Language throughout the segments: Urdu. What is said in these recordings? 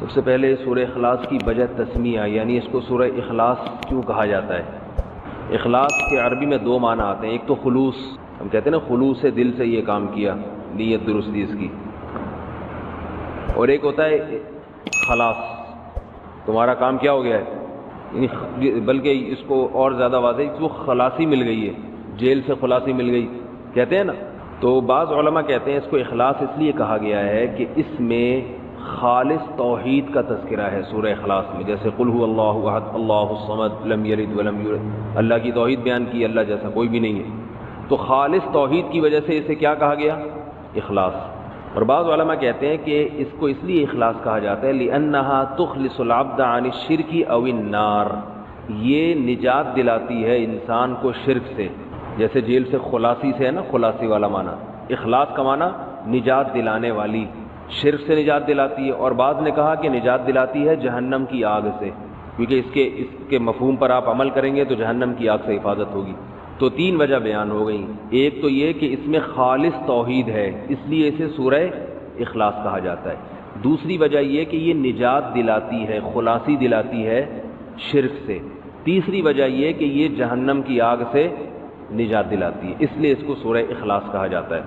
سب سے پہلے سورہ اخلاص کی وجہ تسمیہ، یعنی اس کو سورہ اخلاص کیوں کہا جاتا ہے؟ اخلاص کے عربی میں دو معنی آتے ہیں، ایک تو خلوص، ہم کہتے ہیں نا خلوص سے دل سے یہ کام کیا، نیت درستی اس کی، اور ایک ہوتا ہے خلاص، تمہارا کام کیا ہو گیا ہے، یعنی بلکہ اس کو اور زیادہ واضح اس کو خلاصی مل گئی ہے، جیل سے خلاصی مل گئی کہتے ہیں نا. تو بعض علماء کہتے ہیں اس کو اخلاص اس لیے کہا گیا ہے کہ اس میں خالص توحید کا تذکرہ ہے سورہ اخلاص میں، جیسے قل هو اللہ احد اللہ الصمد لم یلد ولم یولد، اللہ کی توحید بیان کی، اللہ جیسا کوئی بھی نہیں ہے. تو خالص توحید کی وجہ سے اسے کیا کہا گیا؟ اخلاص. اور بعض علماء کہتے ہیں کہ اس کو اس لیے اخلاص کہا جاتا ہے لأنها تخلص العبد عن الشرک او النار، یہ نجات دلاتی ہے انسان کو شرک سے، جیسے جیل سے خلاصی سے ہے نا، خلاصی والا معنی، اخلاص کا معنی نجات دلانے والی، شرک سے نجات دلاتی ہے. اور بعض نے کہا کہ نجات دلاتی ہے جہنم کی آگ سے، کیونکہ اس کے مفہوم پر آپ عمل کریں گے تو جہنم کی آگ سے حفاظت ہوگی. تو تین وجہ بیان ہو گئی، ایک تو یہ کہ اس میں خالص توحید ہے اس لیے اسے سورہ اخلاص کہا جاتا ہے. دوسری وجہ یہ کہ یہ نجات دلاتی ہے، خلاصی دلاتی ہے شرک سے. تیسری وجہ یہ کہ یہ جہنم کی آگ سے نجات دلاتی ہے، اس لیے اس کو سورہ اخلاص کہا جاتا ہے.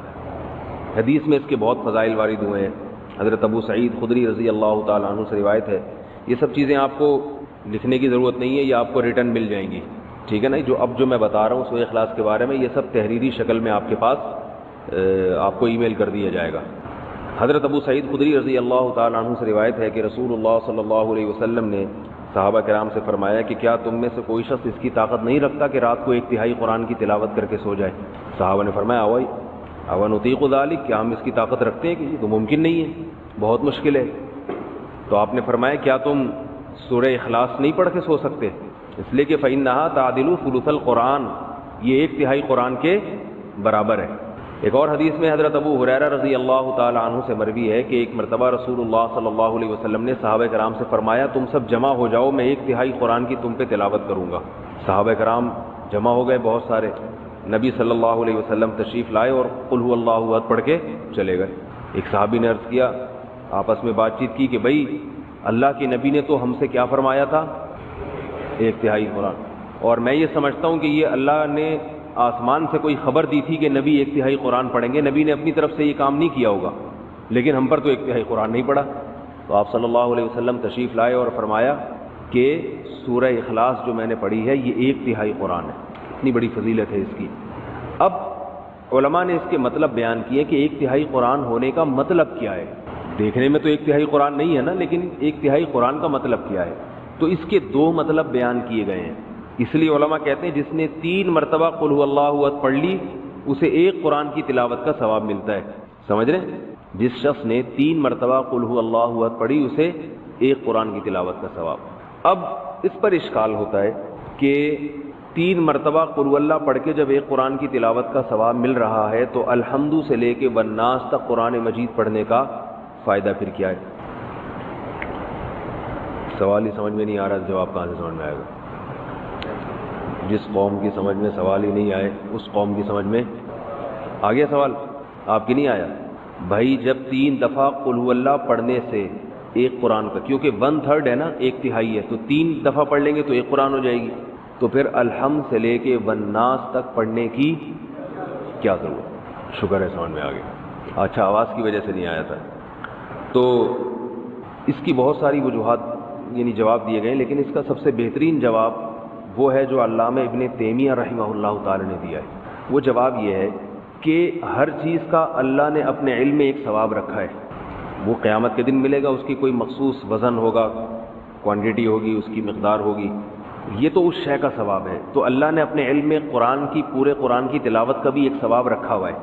حدیث میں اس کے بہت فضائل وارد ہوئے ہیں. حضرت ابو سعید خدری رضی اللہ تعالیٰ عنہ سے روایت ہے. یہ سب چیزیں آپ کو لکھنے کی ضرورت نہیں ہے، یہ آپ کو ریٹرن مل جائیں گی، ٹھیک ہے نا. جو میں بتا رہا ہوں سورہ اخلاص کے بارے میں، یہ سب تحریری شکل میں آپ کے پاس آپ کو ای میل کر دیا جائے گا. حضرت ابو سعید خدری رضی اللہ تعالیٰ عنہ سے روایت ہے کہ رسول اللہ صلی اللہ علیہ وسلم نے صحابہ کرام سے فرمایا کہ کیا تم میں سے کوئی شخص اس کی طاقت نہیں رکھتا کہ رات کو 1/3 قرآن کی تلاوت کر کے سو جائے؟ صحابہ نے فرمایا اوا نطیق ذلک، کیا ہم اس کی طاقت رکھتے ہیں؟ کہ یہ تو ممکن نہیں ہے، بہت مشکل ہے. تو آپ نے فرمایا کیا تم سورہ اخلاص نہیں پڑھ کے سو سکتے؟ اس لیے کہ فإنها تعدل ثلث القرآن، یہ 1/3 قرآن کے برابر ہے. ایک اور حدیث میں حضرت ابو ہریرہ رضی اللہ تعالی عنہ سے مروی ہے کہ ایک مرتبہ رسول اللہ صلی اللہ علیہ وسلم نے صحابہ کرام سے فرمایا تم سب جمع ہو جاؤ، میں 1/3 قرآن کی تم پہ تلاوت کروں گا. صحابہ کرام جمع ہو گئے بہت سارے. نبی صلی اللہ علیہ وسلم تشریف لائے اور قل هو اللہ احد پڑھ کے چلے گئے. ایک صحابی نے عرض کیا، آپس میں بات چیت کی کہ بھائی اللہ کے نبی نے تو ہم سے کیا فرمایا تھا؟ 1/3 قرآن. اور میں یہ سمجھتا ہوں کہ یہ اللہ نے آسمان سے کوئی خبر دی تھی کہ نبی 1/3 قرآن پڑھیں گے. نبی نے اپنی طرف سے یہ کام نہیں کیا ہوگا، لیکن ہم پر تو 1/3 قرآن نہیں پڑھا. تو آپ صلی اللہ علیہ وسلم تشریف لائے اور فرمایا کہ سورہ اخلاص جو میں نے پڑھی ہے یہ 1/3 قرآن ہے. اتنی بڑی فضیلت ہے اس کی. اب علماء نے اس کے مطلب بیان کیے کہ 1/3 قرآن ہونے کا مطلب کیا ہے. دیکھنے میں تو 1/3 قرآن نہیں ہے نا، لیکن 1/3 قرآن کا مطلب کیا ہے؟ تو اس کے دو مطلب بیان کیے گئے ہیں. اس لیے علماء کہتے ہیں جس نے 3 مرتبہ قل هو اللہ احد پڑھ لی اسے 1 قرآن کی تلاوت کا ثواب ملتا ہے. سمجھ رہے ہیں؟ جس شخص نے 3 مرتبہ قل هو اللہ احد پڑھی اسے 1 قرآن کی تلاوت کا ثواب. اب اس پر اشکال ہوتا ہے کہ 3 مرتبہ قل هو اللہ پڑھ کے جب 1 قرآن کی تلاوت کا ثواب مل رہا ہے تو الحمد سے لے کے والناس تک قرآن مجید پڑھنے کا فائدہ پھر کیا ہے؟ سوال ہی سمجھ میں نہیں آ رہا، جواب کہاں سے سمجھ میں آئے گا؟ جس قوم کی سمجھ میں سوال ہی نہیں آئے اس قوم کی سمجھ میں آ گیا سوال، آپ کی نہیں آیا. بھائی جب 3 دفعہ قل هو اللہ پڑھنے سے 1 قرآن کا، کیونکہ 1/3 ہے نا، 1/3 ہے، تو 3 دفعہ پڑھ لیں گے تو 1 قرآن ہو جائے گی. تو پھر الحمد سے لے کے والناس تک پڑھنے کی کیا ضرورت؟ شکر ہے سمجھ میں آ گیا. اچھا آواز کی وجہ سے نہیں آیا تھا. تو اس کی بہت ساری وجوہات یعنی جواب دیے گئے، لیکن اس کا سب سے بہترین جواب وہ ہے جو علامہ ابن تیمیہ رحمہ اللہ تعالی نے دیا ہے. وہ جواب یہ ہے کہ ہر چیز کا اللہ نے اپنے علم میں ایک ثواب رکھا ہے. وہ قیامت کے دن ملے گا، اس کی کوئی مخصوص وزن ہوگا، کوانٹٹی ہوگی، اس کی مقدار ہوگی، یہ تو اس شے کا ثواب ہے. تو اللہ نے اپنے علم میں قرآن کی، پورے قرآن کی تلاوت کا بھی ایک ثواب رکھا ہوا ہے.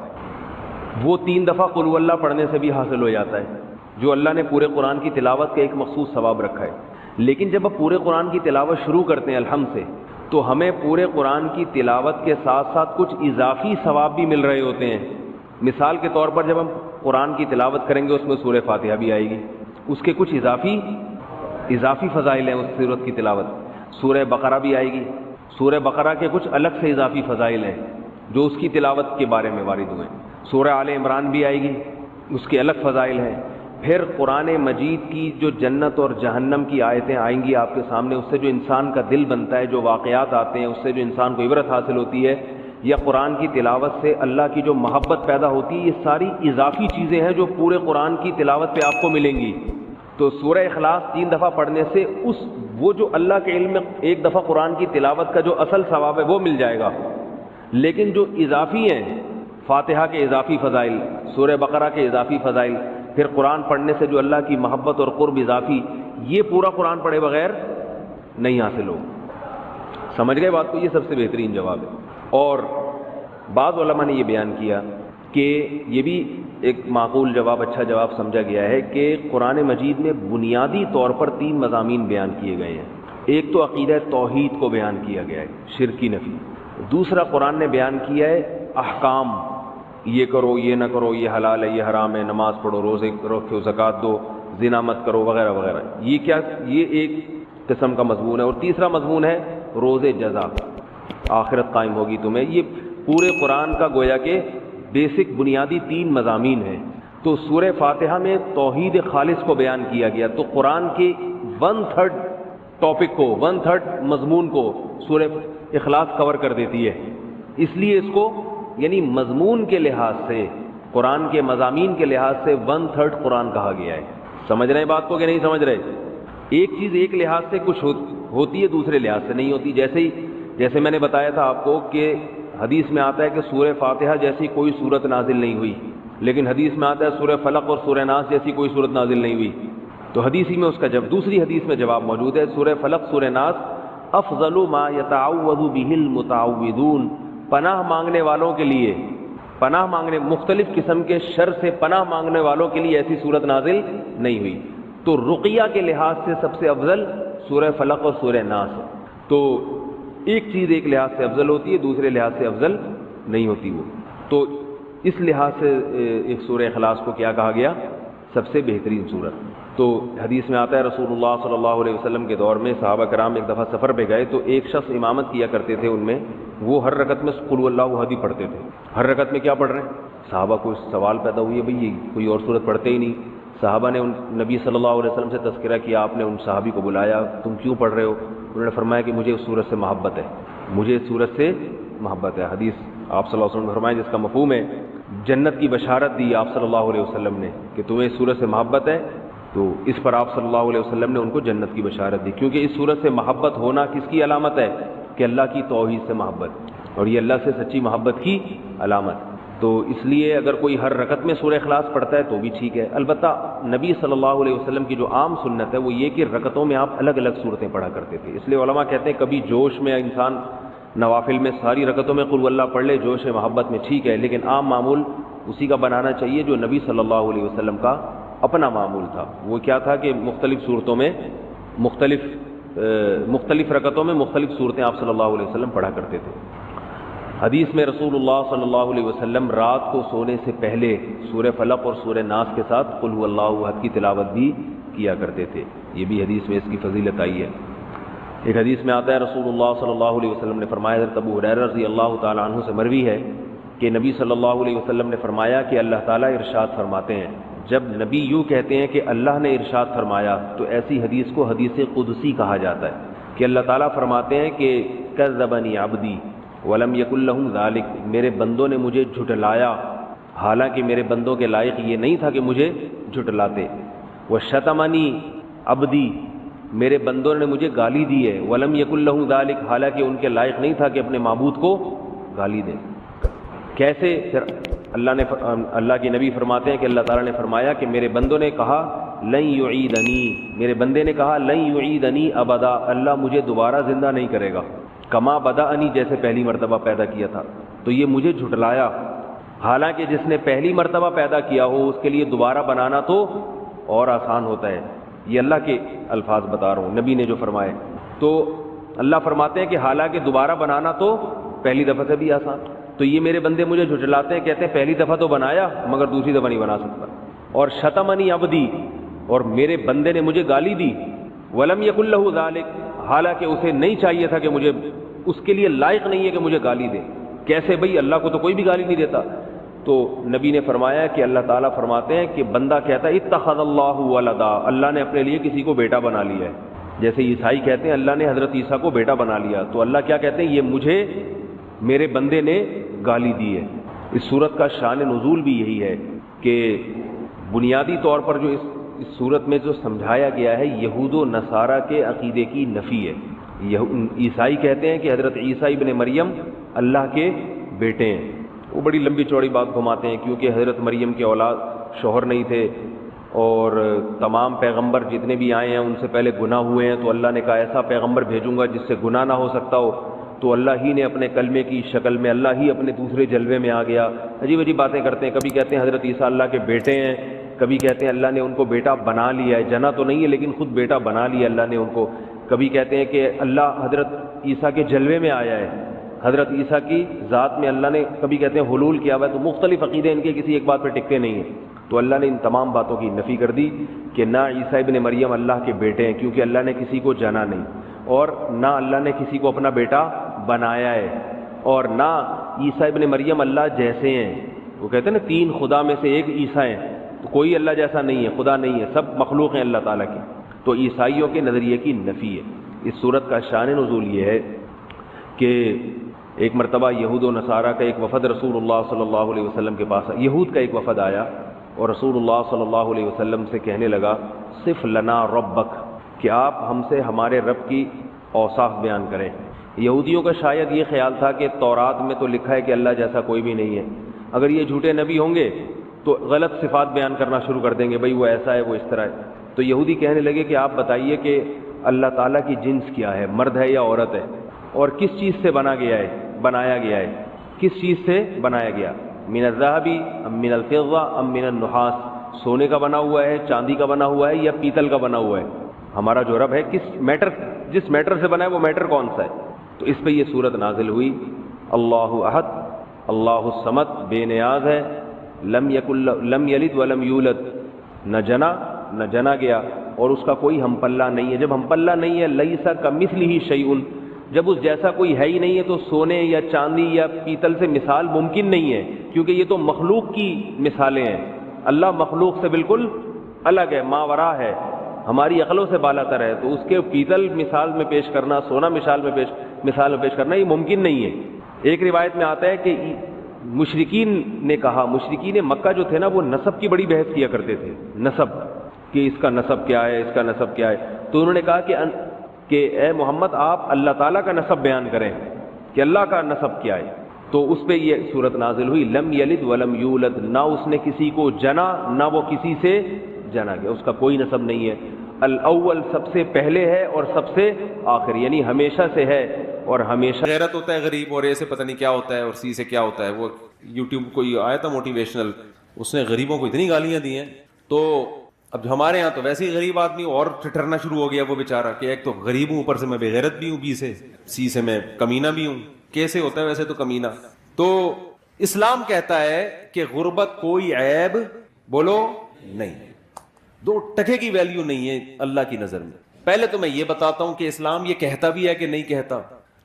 وہ 3 دفعہ قل هو اللہ پڑھنے سے بھی حاصل ہو جاتا ہے، جو اللہ نے پورے قرآن کی تلاوت کا ایک مخصوص ثواب رکھا ہے. لیکن جب آپ پورے قرآن کی تلاوت شروع کرتے ہیں الحمد سے، تو ہمیں پورے قرآن کی تلاوت کے ساتھ ساتھ کچھ اضافی ثواب بھی مل رہے ہوتے ہیں. مثال کے طور پر جب ہم قرآن کی تلاوت کریں گے اس میں سورہ فاتحہ بھی آئے گی، اس کے کچھ اضافی فضائل ہیں اس سورت کی تلاوت. سورہ بقرہ بھی آئے گی، سورہ بقرہ کے کچھ الگ سے اضافی فضائل ہیں جو اس کی تلاوت کے بارے میں وارد ہوئے. سورہ آل عمران بھی آئے گی، اس کے الگ فضائل ہیں. پھر قرآن مجید کی جو جنت اور جہنم کی آیتیں آئیں گی آپ کے سامنے، اس سے جو انسان کا دل بنتا ہے، جو واقعات آتے ہیں، اس سے جو انسان کو عبرت حاصل ہوتی ہے، یا قرآن کی تلاوت سے اللہ کی جو محبت پیدا ہوتی ہے، یہ ساری اضافی چیزیں ہیں جو پورے قرآن کی تلاوت پہ آپ کو ملیں گی۔ تو سورہ اخلاص 3 دفعہ پڑھنے سے وہ جو اللہ کے علم میں ایک دفعہ قرآن کی تلاوت کا جو اصل ثواب ہے وہ مل جائے گا، لیکن جو اضافی ہیں، فاتحہ کے اضافی فضائل، سورہ بقرہ کے اضافی فضائل، پھر قرآن پڑھنے سے جو اللہ کی محبت اور قرب اضافی، یہ پورا قرآن پڑھے بغیر نہیں حاصل ہو۔ سمجھ گئے بات کو؟ یہ سب سے بہترین جواب ہے۔ اور بعض علماء نے یہ بیان کیا کہ یہ بھی ایک معقول جواب، اچھا جواب سمجھا گیا ہے کہ قرآن مجید میں بنیادی طور پر 3 مضامین بیان کیے گئے ہیں۔ ایک تو عقیدہ توحید کو بیان کیا گیا ہے، شرک کی نفی۔ دوسرا قرآن نے بیان کیا ہے احکام، یہ کرو، یہ نہ کرو، یہ حلال ہے، یہ حرام ہے، نماز پڑھو، روزے رکھو، زکوٰۃ دو، زنا مت کرو، وغیرہ وغیرہ۔ یہ ایک قسم کا مضمون ہے۔ اور تیسرا مضمون ہے روز جزا، آخرت قائم ہوگی تمہیں۔ یہ پورے قرآن کا گویا کہ بیسک بنیادی 3 مضامین ہیں۔ تو سورہ فاتحہ میں توحید خالص کو بیان کیا گیا، تو قرآن کے 1/3 ٹاپک کو، 1/3 مضمون کو سورہ اخلاص کور کر دیتی ہے۔ اس لیے اس کو یعنی مضمون کے لحاظ سے، قرآن کے مضامین کے لحاظ سے 1/3 قرآن کہا گیا ہے۔ سمجھ رہے ہیں بات کو کہ نہیں سمجھ رہے؟ ایک چیز ایک لحاظ سے کچھ ہوتی ہے، دوسرے لحاظ سے نہیں ہوتی۔ جیسے میں نے بتایا تھا آپ کو کہ حدیث میں آتا ہے کہ سورہ فاتحہ جیسی کوئی صورت نازل نہیں ہوئی، لیکن حدیث میں آتا ہے سورہ فلق اور سورہ ناس جیسی کوئی صورت نازل نہیں ہوئی۔ تو حدیثی میں اس کا دوسری حدیث میں جواب موجود ہے، سورہ فلق، سورہ ناس افضل ما یتعوذ به المتعوذون، پناہ مانگنے والوں کے لیے، پناہ مانگنے، مختلف قسم کے شر سے پناہ مانگنے والوں کے لیے ایسی صورت نازل نہیں ہوئی۔ تو رقیہ کے لحاظ سے سب سے افضل سورہ فلق اور سورہ ناس۔ تو ایک چیز ایک لحاظ سے افضل ہوتی ہے، دوسرے لحاظ سے افضل نہیں ہوتی وہ۔ تو اس لحاظ سے ایک سورہ اخلاص کو کیا کہا گیا؟ سب سے بہترین سورت۔ تو حدیث میں آتا ہے رسول اللہ صلی اللہ علیہ وسلم کے دور میں صحابہ کرام ایک دفعہ سفر پہ گئے تو ایک شخص امامت کیا کرتے تھے ان میں، وہ ہر رکعت میں قل اللہ احد ہی پڑھتے تھے۔ ہر رکعت میں کیا پڑھ رہے ہیں؟ صحابہ کو سوال پیدا ہوئی ہے، بھئی کوئی اور سورت پڑھتے ہی نہیں۔ صحابہ نے نبی صلی اللہ علیہ وسلم سے تذکرہ کیا، آپ نے ان صحابی کو بلایا، تم کیوں پڑھ رہے ہو؟ انہوں نے فرمایا کہ مجھے اس سورت سے محبت ہے، مجھے اس سورت سے محبت ہے۔ حدیث آپ صلی اللہ علیہ وسلم نے فرمایا جس کا مفہوم ہے جنت کی بشارت دی آپ صلی اللہ علیہ وسلم نے کہ تمہیں اس سورت سے محبت ہے، تو اس پر آپ صلی اللہ علیہ وسلم نے ان کو جنت کی بشارت دی، کیونکہ اس سورت سے محبت ہونا کس کی علامت ہے؟ کہ اللہ کی توحید سے محبت، اور یہ اللہ سے سچی محبت کی علامت۔ تو اس لیے اگر کوئی ہر رکعت میں سورہ اخلاص پڑھتا ہے تو بھی ٹھیک ہے۔ البتہ نبی صلی اللہ علیہ وسلم کی جو عام سنت ہے وہ یہ کہ رکعتوں میں آپ الگ الگ صورتیں پڑھا کرتے تھے۔ اس لیے علماء کہتے ہیں کبھی جوش میں انسان نوافل میں ساری رکعتوں میں قل اللہ پڑھ لے، جوش محبت میں ٹھیک ہے، لیکن عام معمول اسی کا بنانا چاہیے جو نبی صلی اللہ علیہ وسلم کا اپنا معمول تھا۔ وہ کیا تھا کہ مختلف صورتوں میں مختلف رکعتوں میں مختلف صورتیں آپ صلی اللہ علیہ وسلم پڑھا کرتے تھے۔ حدیث میں رسول اللہ صلی اللہ علیہ وسلم رات کو سونے سے پہلے سورہ فلق اور سورہ ناس کے ساتھ قل هو اللہ احد کی تلاوت بھی کیا کرتے تھے، یہ بھی حدیث میں اس کی فضیلت آئی ہے۔ ایک حدیث میں آتا ہے رسول اللہ صلی اللہ علیہ وسلم نے فرمایا، حضرت ابو ہریرہ رضی اللہ تعالیٰ عنہ سے مروی ہے کہ نبی صلی اللہ علیہ وسلم نے فرمایا کہ اللہ تعالیٰ ارشاد فرماتے ہیں، جب نبی یوں کہتے ہیں کہ اللہ نے ارشاد فرمایا تو ایسی حدیث کو حدیث قدسی کہا جاتا ہے کہ اللہ تعالیٰ فرماتے ہیں کہ کذبنی عبدی ولم یکن لہ ذلک، میرے بندوں نے مجھے جھٹلایا حالانکہ میرے بندوں کے لائق یہ نہیں تھا کہ مجھے جھٹلاتے۔ وشتمنی عبدی، میرے بندوں نے مجھے گالی دی ہے، ولم یکن لہ ذلک، حالانکہ ان کے لائق نہیں تھا کہ اپنے معبود کو گالی دیں۔ کیسے؟ پھر اللہ کے نبی فرماتے ہیں کہ اللہ تعالیٰ نے فرمایا کہ میرے بندوں نے کہا لن یعیدنی، میرے بندے نے کہا لن یعیدنی ابدا، اللہ مجھے دوبارہ زندہ نہیں کرے گا، کما بدأنی، جیسے پہلی مرتبہ پیدا کیا تھا، تو یہ مجھے جھٹلایا، حالانکہ جس نے پہلی مرتبہ پیدا کیا ہو اس کے لیے دوبارہ بنانا تو اور آسان ہوتا ہے۔ یہ اللہ کے الفاظ بتا رہا ہوں، نبی نے جو فرمائے۔ تو اللہ فرماتے ہیں کہ حالانکہ دوبارہ بنانا تو پہلی دفعہ سے بھی آسان، تو یہ میرے بندے مجھے جھٹلاتے ہیں، کہتے ہیں پہلی دفعہ تو بنایا مگر دوسری دفعہ نہیں بنا سکتا۔ اور شتمنی عبدی، اور میرے بندے نے مجھے گالی دی، ولم یکن لہ ذلک، حالانکہ اسے نہیں چاہیے تھا کہ مجھے، اس کے لیے لائق نہیں ہے کہ مجھے گالی دے۔ کیسے بھئی؟ اللہ کو تو کوئی بھی گالی نہیں دیتا۔ تو نبی نے فرمایا کہ اللہ تعالیٰ فرماتے ہیں کہ بندہ کہتا ہے اتخذ اللہ ولدا، اللہ نے اپنے لیے کسی کو بیٹا بنا لیا ہے. جیسے عیسائی کہتے ہیں اللہ نے حضرت عیسیٰ کو بیٹا بنا لیا، تو اللہ کیا کہتے ہیں یہ مجھے میرے بندے نے گالی دی ہے. اس صورت کا شان نزول بھی یہی ہے کہ بنیادی طور پر جو اس صورت میں جو سمجھایا گیا ہے یہود و نصارہ کے عقیدے کی نفی ہے. عیسائی کہتے ہیں کہ حضرت عیسیٰ ابن مریم اللہ کے بیٹے ہیں. وہ بڑی لمبی چوڑی بات گھماتے ہیں کیونکہ حضرت مریم کے اولاد شوہر نہیں تھے اور تمام پیغمبر جتنے بھی آئے ہیں ان سے پہلے گناہ ہوئے ہیں، تو اللہ نے کہا ایسا پیغمبر بھیجوں گا جس سے گناہ نہ ہو سکتا ہو، تو اللہ ہی نے اپنے کلمے کی شکل میں اللہ ہی اپنے دوسرے جلوے میں آ گیا. عجیب عجیب باتیں کرتے ہیں. کبھی کہتے ہیں حضرت عیسیٰ اللہ کے بیٹے ہیں، کبھی کہتے ہیں اللہ نے ان کو بیٹا بنا لیا ہے. جنا تو نہیں ہے لیکن خود بیٹا بنا لیا اللہ نے ان کو. کبھی کہتے ہیں کہ اللہ حضرت عیسیٰ کے جلوے میں آیا ہے، حضرت عیسیٰ کی ذات میں اللہ نے کبھی کہتے ہیں حلول کیا ہوا ہے. تو مختلف عقیدے ان کے کسی ایک بات پہ ٹکتے نہیں ہیں. تو اللہ نے ان تمام باتوں کی نفی کر دی کہ نہ عیسیٰ ابن مریم اللہ کے بیٹے ہیں، کیونکہ اللہ نے کسی کو جنا نہیں، اور نہ اللہ نے کسی کو اپنا بیٹا بنایا ہے، اور نہ عیسیٰ ابن مریم اللہ جیسے ہیں. وہ کہتے ہیں نا تین خدا میں سے ایک عیسیٰ ہیں، تو کوئی اللہ جیسا نہیں ہے، خدا نہیں ہے، سب مخلوق ہیں اللہ تعالیٰ کی. تو عیسائیوں کے نظریے کی نفی ہے. اس صورت کا شان نزول یہ ہے کہ ایک مرتبہ یہود و نصارہ کا ایک وفد رسول اللہ صلی اللہ علیہ وسلم کے پاس، یہود کا ایک وفد آیا اور رسول اللہ صلی اللہ علیہ وسلم سے کہنے لگا صف لنا ربک، کہ آپ ہم سے ہمارے رب کی اوصاف بیان کریں. یہودیوں کا شاید یہ خیال تھا کہ تورات میں تو لکھا ہے کہ اللہ جیسا کوئی بھی نہیں ہے، اگر یہ جھوٹے نبی ہوں گے تو غلط صفات بیان کرنا شروع کر دیں گے، بھئی وہ ایسا ہے وہ اس طرح ہے. تو یہودی کہنے لگے کہ آپ بتائیے کہ اللہ تعالیٰ کی جنس کیا ہے، مرد ہے یا عورت ہے، اور کس چیز سے بنایا گیا ہے، کس چیز سے بنایا گیا، من الذهب ام من الفضة ام من النحاس، سونے کا بنا ہوا ہے، چاندی کا بنا ہوا ہے یا پیتل کا بنا ہوا ہے. ہمارا جو رب ہے جس میٹر سے بنا ہے وہ میٹر کون سا ہے. تو اس پہ یہ صورت نازل ہوئی اللہ احد اللہ الصمد، بے نیاز ہے، لم یلد ولم یولد، نہ جنا گیا اور اس کا کوئی ہم پلہ نہیں ہے. جب ہم پلہ نہیں ہے لیس کمثلہ شیء، جب اس جیسا کوئی ہے ہی نہیں ہے تو سونے یا چاندی یا پیتل سے مثال ممکن نہیں ہے، کیونکہ یہ تو مخلوق کی مثالیں ہیں. اللہ مخلوق سے بالکل الگ ہے، ماورا ہے، ہماری عقلوں سے بالا تر ہے. تو اس کے پیتل مثال میں پیش کرنا، سونا مثال میں پیش کرنا یہ ممکن نہیں ہے. ایک روایت میں آتا ہے کہ مشرکین نے کہا، مشرکین مکہ جو تھے نا وہ نسب کی بڑی بحث کیا کرتے تھے، نسب کہ اس کا نسب کیا ہے، اس کا نسب کیا ہے. تو انہوں نے کہا کہ اے محمد آپ اللہ تعالیٰ کا نسب بیان کریں کہ اللہ کا نسب کیا ہے. تو اس پہ یہ صورت نازل ہوئی لم یلد ولم یولد، نہ اس نے کسی کو جنا نہ وہ کسی سے جنا گیا، اس کا کوئی نسب نہیں ہے. الاول سب سے پہلے ہے اور سب سے آخر، یعنی ہمیشہ سے ہے اور ہمیشہ. غیرت ہوتا ہے غریب، اور ایسے پتہ نہیں کیا ہوتا ہے، اور سی سے کیا ہوتا ہے. وہ یوٹیوب کوئی آیا تھا موٹیویشنل، اس نے غریبوں کو اتنی گالیاں دی ہیں. تو اب ہمارے ہاں تو ویسے ہی غریب آدمی اور ٹھٹرنا شروع ہو گیا وہ بیچارہ کہ ایک تو غریب ہوں، اوپر سے میں بے غیرت بھی ہوں، بی سے سی سے میں کمینہ بھی ہوں. کیسے ہوتا ہے ویسے تو کمینہ. تو اسلام کہتا ہے کہ غربت کوئی عیب بولو نہیں، 2 ٹکے کی ویلیو نہیں ہے اللہ کی نظر میں. پہلے تو میں یہ بتاتا ہوں کہ اسلام یہ کہتا بھی ہے کہ نہیں کہتا.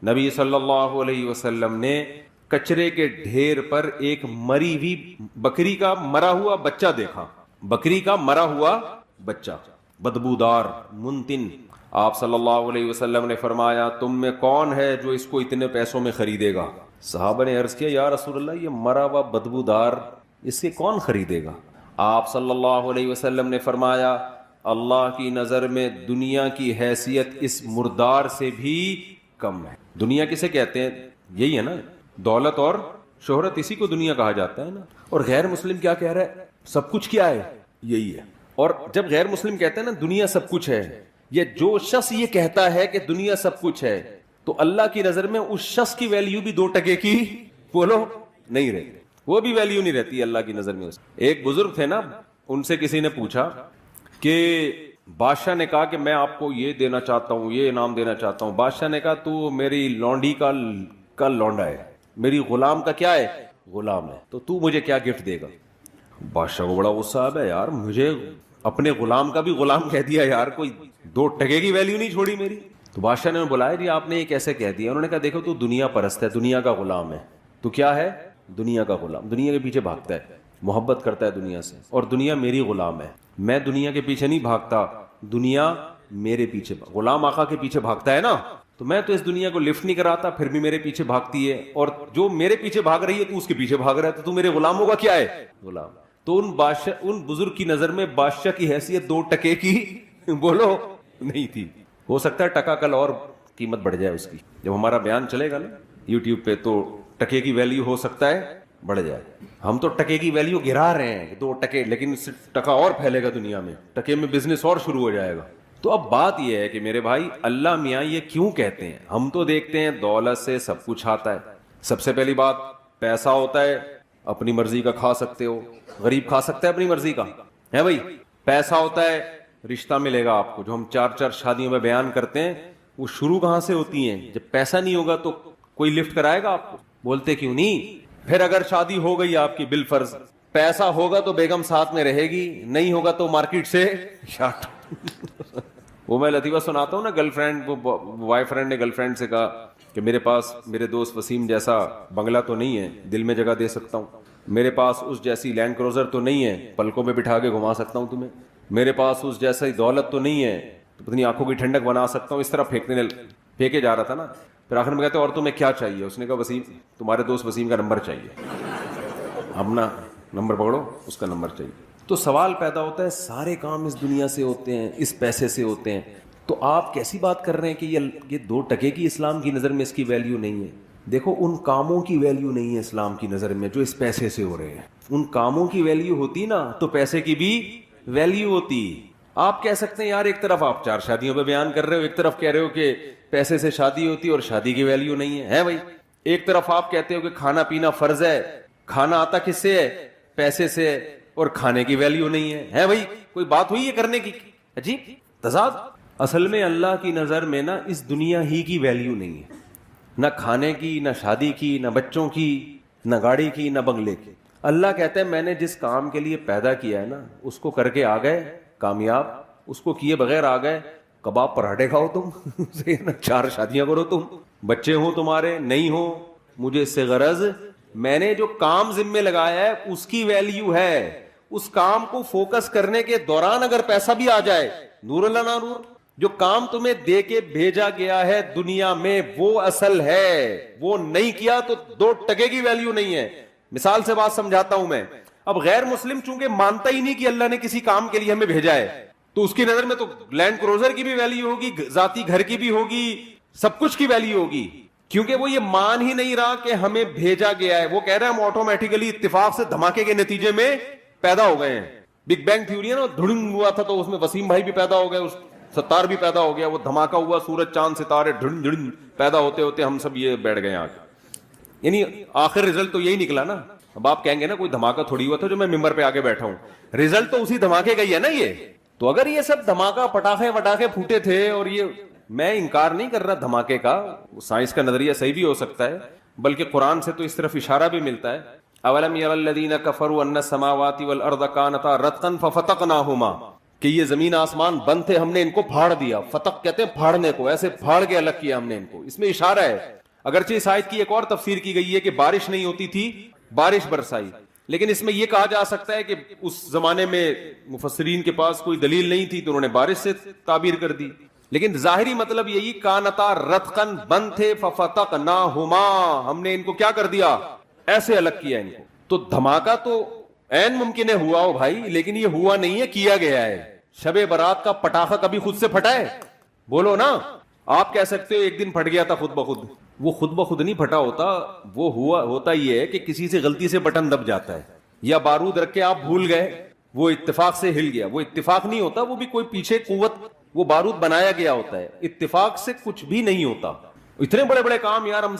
نبی صلی اللہ علیہ وسلم نے کچرے کے ڈھیر پر ایک مری ہوئی بکری کا مرا ہوا بچہ دیکھا، بکری کا مرا ہوا بچہ بدبودار منتن. آپ صلی اللہ علیہ وسلم نے فرمایا تم میں کون ہے جو اس کو اتنے پیسوں میں خریدے گا؟ صحابہ نے عرض کیا یا رسول اللہ یہ مرا ہوا بدبودار اس کے کون خریدے گا؟ آپ صلی اللہ علیہ وسلم نے فرمایا اللہ کی نظر میں دنیا کی حیثیت اس مردار سے بھی کم ہے. دنیا کسے کہتے ہیں؟ یہی ہے نا، دولت اور شہرت، اسی کو دنیا کہا جاتا ہے نا. اور غیر مسلم کیا کہہ رہا ہے؟ سب کچھ کیا ہے؟ یہی ہے. اور جب غیر مسلم کہتے ہیں نا دنیا سب کچھ ہے، یہ جو شخص یہ کہتا ہے کہ دنیا سب کچھ ہے تو اللہ کی نظر میں اس شخص کی ویلیو بھی 2 ٹکے کی بولو نہیں رہتی، وہ بھی ویلیو نہیں رہتی اللہ کی نظر میں. ایک بزرگ تھے نا، ان سے کسی نے پوچھا کہ بادشاہ نے کہا کہ میں آپ کو یہ دینا چاہتا ہوں، یہ انعام دینا چاہتا ہوں. بادشاہ نے کہا تو میری لونڈی کا لونڈا ہے، میری غلام کا کیا ہے؟ غلام ہے، تو مجھے کیا گفٹ دے گا؟ بادشاہ کو بڑا غصہ آیا، یار مجھے اپنے غلام کا بھی غلام کہہ دیا یار، کوئی 2 ٹکے کی ویلیو نہیں چھوڑی میری. تو بادشاہ نے بلایا جی آپ نے یہ کیسے کہہ دیا؟ انہوں نے کہا دیکھو تو دنیا پرست ہے، دنیا کا غلام ہے، تو کیا ہے؟ دنیا کا غلام، دنیا کے پیچھے بھاگتا ہے، محبت کرتا ہے دنیا سے، اور دنیا میری غلام ہے، میں دنیا کے پیچھے نہیں بھاگتا، دنیا میرے پیچھے، غلام آقا کے پیچھے بھاگتا ہے نا، تو میں تو اس دنیا کو لفٹ نہیں کراتا، پھر بھی میرے پیچھے بھاگتی ہے، اور جو میرے پیچھے بھاگ رہی ہے تو اس کے پیچھے بھاگ رہا ہے، تو میرے غلاموں کا کیا ہے؟ غلام۔ تو ان بادشاہ، ان بزرگ کی نظر میں بادشاہ کی حیثیت 2 ٹکے کی بولو نہیں تھی۔ ہو سکتا ہے ٹکا کل اور قیمت بڑھ جائے اس کی، جب ہمارا بیان چلے گا نا یوٹیوب پہ تو ٹکے کی ویلیو ہو سکتا ہے بڑھ جائے۔ ہم تو ٹکے کی ویلیو گرا رہے ہیں 2 ٹکے، لیکن اس سے ٹکا اور پھیلے گا دنیا میں، ٹکے میں بزنس اور شروع ہو جائے گا۔ تو اب بات یہ ہے کہ میرے بھائی اللہ میاں یہ کیوں کہتے ہیں؟ ہم تو دیکھتے ہیں دولت سے سب کچھ آتا ہے، سب سے پہلی بات پیسہ ہوتا ہے، اپنی مرضی کا کھا سکتے ہو، غریب کھا سکتا ہے اپنی مرضی کا، ہے بھائی؟ پیسہ ہوتا ہے، رشتہ ملے گا آپ کو، جو ہم 4 شادیوں میں بیان کرتے ہیں وہ شروع کہاں سے ہوتی ہیں؟ جب پیسہ نہیں ہوگا تو کوئی لفٹ کرائے گا آپ کو؟ بولتے کیوں نہیں؟ پھر اگر شادی ہو گئی آپ کی بالفرض، پیسہ ہوگا تو بیگم ساتھ میں رہے گی، نہیں ہوگا تو مارکیٹ سے شارٹ۔ وہ میں لطیفہ سناتا ہوں نا، گرل فرینڈ، وہ بوائے فرینڈ نے گرل فرینڈ سے کہا کہ میرے پاس میرے دوست وسیم جیسا بنگلہ تو نہیں ہے، دل میں جگہ دے سکتا ہوں، میرے پاس اس جیسی لینڈ کروزر تو نہیں ہے، پلکوں میں بٹھا کے گھما سکتا ہوں تمہیں، میرے پاس اس جیسی دولت تو نہیں ہے، اپنی آنکھوں کی ٹھنڈک بنا سکتا ہوں، اس طرح پھینکے جا رہا تھا نا۔ پھر آخر میں کہتے اور تمہیں کیا چاہیے؟ اس نے کہا وسیم، تمہارے دوست وسیم کا نمبر چاہیے، اپنا نمبر پکڑو، اس کا نمبر چاہیے۔ تو سوال پیدا ہوتا ہے سارے کام اس دنیا سے ہوتے ہیں، اس پیسے سے ہوتے ہیں، تو آپ کیسی بات کر رہے ہیں کہ یہ 2 ٹکے کی اسلام کی نظر میں اس کی ویلیو نہیں ہے؟ دیکھو ان کاموں کی ویلیو نہیں ہے اسلام کی نظر میں جو اس پیسے سے ہو رہے ہیں، ان کاموں کی ویلیو ہوتی نا تو پیسے کی بھی ویلیو ہوتی۔ آپ کہہ سکتے ہیں یار ایک طرف آپ 4 شادیوں پہ بیان کر رہے ہو، ایک طرف کہہ رہے ہو کہ پیسے سے شادی ہوتی اور شادی کی ویلیو نہیں ہے بھائی؟ ایک طرف آپ کہتے ہو کہ کھانا پینا فرض ہے، کھانا آتا کس سے ہے؟ پیسے سے، اور کھانے کی ویلیو نہیں ہے بھائی؟ کوئی بات ہوئی ہے کرنے کی؟ عجیب تضاد۔ اصل میں اللہ کی نظر میں نا اس دنیا ہی کی ویلیو نہیں ہے، نہ کھانے کی، نہ شادی کی، نہ بچوں کی، نہ گاڑی کی، نہ بنگلے کی۔ اللہ کہتا ہے میں نے جس کام کے لیے پیدا کیا ہے نا اس کو کر کے آ گئے کامیاب، اس کو کیے بغیر آ گئے کباب پراٹھے کھاؤ تم 4 شادیاں کرو تم، بچے ہوں تمہارے نہیں ہو، مجھے اس سے غرض، میں نے جو کام ذمہ لگایا ہے اس کی ویلیو ہے۔ اس کام کو فوکس کرنے کے دوران اگر پیسہ بھی آ جائے، نور اللہ نہ نور، جو کام تمہیں دے کے بھیجا گیا ہے دنیا میں وہ اصل ہے، وہ نہیں کیا تو 2 ٹکے کی ویلیو نہیں ہے۔ مثال سے بات سمجھاتا ہوں میں، اب غیر مسلم چونکہ مانتا ہی نہیں کہ اللہ نے کسی کام کے لیے ہمیں بھیجا ہے، تو اس کی نظر میں تو لینڈ کروزر کی بھی ویلیو ہوگی، ذاتی گھر کی بھی ہوگی، سب کچھ کی ویلیو ہوگی، کیونکہ وہ یہ مان ہی نہیں رہا کہ ہمیں بھیجا گیا ہے۔ وہ کہہ رہا ہے ہم آٹومیٹیکلی اتفاق سے دھماکے کے نتیجے میں پیدا ہو گئے ہیں۔ بگ بینگ تھیوری ہے نا، دھڑنگ ہوا تھا تو اس میں وسیم بھائی بھی پیدا ہو گئے، ستار بھی پیدا ہو گیا، وہ دھماکہ ہوا، سورج چاند ستارے دھڑن دھڑن پیدا ہوتے ہوتے ہم سب یہ بیٹھ گئے آگے، یعنی آخر رزلٹ تو یہی نکلا نا۔ اب آپ کہیں گے نا کوئی دھماکہ تھوڑی ہوا تھا جو میں ممبر پہ آگے بیٹھا ہوں، رزلٹ تو اسی دھماکے کا ہی ہے نا یہ۔ تو اگر یہ سب دھماکہ پٹاخے وٹاخے پھوٹے تھے، اور یہ میں انکار نہیں کر رہا دھماکے کا، سائنس کا نظریہ صحیح بھی ہو سکتا ہے، بلکہ قرآن سے تو اس طرف اشارہ بھی ملتا ہے۔ اولم یر الذین کفروا ان السماوات والارض کانتا رتقا ففتقناہما، کہ یہ زمین آسمان بند تھے ہم نے ان کو پھاڑ دیا۔ فتق کہتے ہیں پھاڑنے کو، ایسے پھاڑ کے الگ کیا ہم نے ان کو۔ اس میں اشارہ ہے، اگرچہ اس آیت کی ایک اور تفسیر کی گئی ہے کہ بارش نہیں ہوتی تھی، بارش برسائی، لیکن اس میں یہ کہا جا سکتا ہے کہ اس زمانے میں مفسرین کے پاس کوئی دلیل نہیں تھی تو انہوں نے بارش سے تعبیر کر دی، لیکن ظاہری مطلب یہی کانتا رتقن بند تھے ففتقناہما، ہم نے ان کو کیا کر دیا؟ ایسے الگ کیا ان کو۔ تو دھماکہ تو عین ممکن ہے ہوا ہو بھائی، لیکن یہ ہوا نہیں ہے، کیا گیا ہے۔ شب برات کا پٹاخہ کبھی خود سے پھٹا ہے؟ بولو نا۔ آپ کہہ سکتے ہو ایک دن پھٹ گیا تھا خود بخود، وہ خود بخود نہیں پھٹا ہوتا، وہ ہوتا یہ ہے کہ کسی سے غلطی سے بٹن دب جاتا ہے، یا بارود رکھ کے آپ بھول گئے، وہ اتفاق سے ہل گیا۔ وہ اتفاق نہیں ہوتا، وہ بھی کوئی پیچھے قوت، وہ بارود بنایا گیا ہوتا ہے، اتفاق سے کچھ بھی نہیں ہوتا۔ اتنے بڑے بڑے کام یار ہم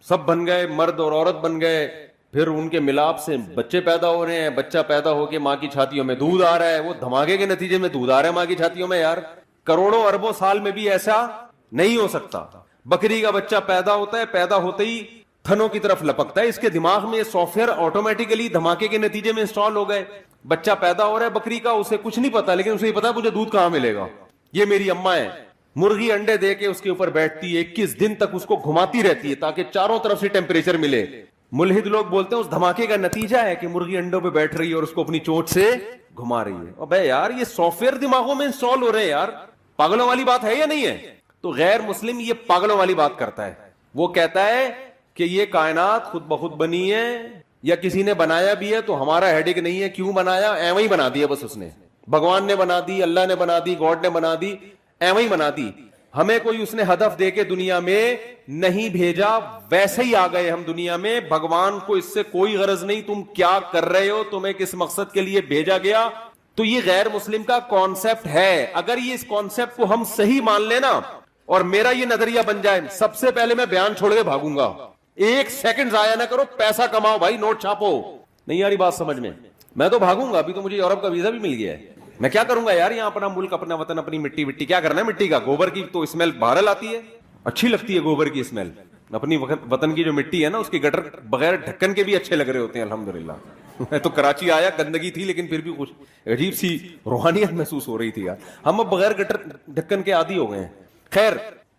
سب بن گئے، مرد اور عورت بن گئے، پھر ان کے ملاپ سے بچے پیدا ہو رہے ہیں، بچہ پیدا ہو کے ماں کی چھاتیوں میں دودھ آ رہا ہے، وہ دھماکے کے نتیجے میں دودھ آ رہا ہے ماں کی چھاتیوں میں۔ یار کروڑوں اربوں سال میں بھی ایسا نہیں ہو سکتا۔ بکری کا بچہ پیدا ہوتا ہے، پیدا ہوتے ہی تھنوں کی طرف لپکتا ہے، اس کے دماغ میں یہ سافٹ ویئر آٹومیٹیکلی دھماکے کے نتیجے میں انسٹال ہو گئے۔ بچہ پیدا ہو رہا ہے بکری کا، اسے کچھ نہیں پتا، لیکن اسے یہ پتا ہے مجھے دودھ کہاں ملے گا، یہ میری اماں ہے۔ مرغی انڈے دے کے اس کے اوپر بیٹھتی ہے، 21 دن تک اس کو گھماتی رہتی ہے تاکہ چاروں طرف سے ٹیمپریچر ملے۔ ملحد لوگ بولتے ہیں اس دھماکے کا نتیجہ ہے کہ مرغی انڈوں پہ بیٹھ رہی ہے اور اس کو اپنی چونچ سے گھما رہی ہے. ابے یار یہ سافٹ ویئر دماغوں میں انسٹال ہو رہے ہیں یار, پاگلوں والی بات ہے یا نہیں ہے؟ تو غیر مسلم یہ پاگلوں والی بات کرتا ہے. وہ کہتا ہے کہ یہ کائنات خود بخود بنی ہے یا کسی نے بنایا بھی ہے تو ہمارا ہیڈک نہیں ہے, کیوں بنایا, ایویں ہی بنا دیا بس, اس نے, بھگوان نے بنا دی, اللہ نے بنا دی, گاڈ نے بنا دی, ایویں ہی بنا دی. ہمیں کوئی اس نے ہدف دے کے دنیا میں نہیں بھیجا, ویسے ہی آ گئے ہم دنیا میں. بھگوان کو اس سے کوئی غرض نہیں تم کیا کر رہے ہو, تمہیں کس مقصد کے لیے بھیجا گیا. تو یہ غیر مسلم کا کانسیپٹ ہے. اگر یہ اس کانسیپٹ کو ہم صحیح مان لینا اور میرا یہ نظریہ بن جائے, سب سے پہلے میں بیان چھوڑ کے بھاگوں گا. ایک سیکنڈ ضائع نہ کرو, پیسہ کماؤ بھائی, نوٹ چھاپو. نہیں آ رہی بات سمجھ میں تو بھاگوں گا. ابھی تو مجھے یورپ کا ویزا بھی مل گیا ہے. میں کیا کروں گا یار, یہاں اپنا ملک, اپنا وطن, اپنی مٹی, مٹی کیا کرنا ہے مٹی کا. گوبر کی تو اسمیل بہرحال آتی ہے, اچھی لگتی ہے گوبر کی اسمیل. اپنی وطن کی جو مٹی ہے نا, اس کی گٹر بغیر ڈھکن کے بھی اچھے لگ رہے ہوتے ہیں الحمدللہ. میں تو کراچی آیا, گندگی تھی لیکن پھر بھی کچھ عجیب سی روحانیت محسوس ہو رہی تھی یار. ہم اب بغیر گٹر ڈھکن کے عادی ہو گئے ہیں. خیر,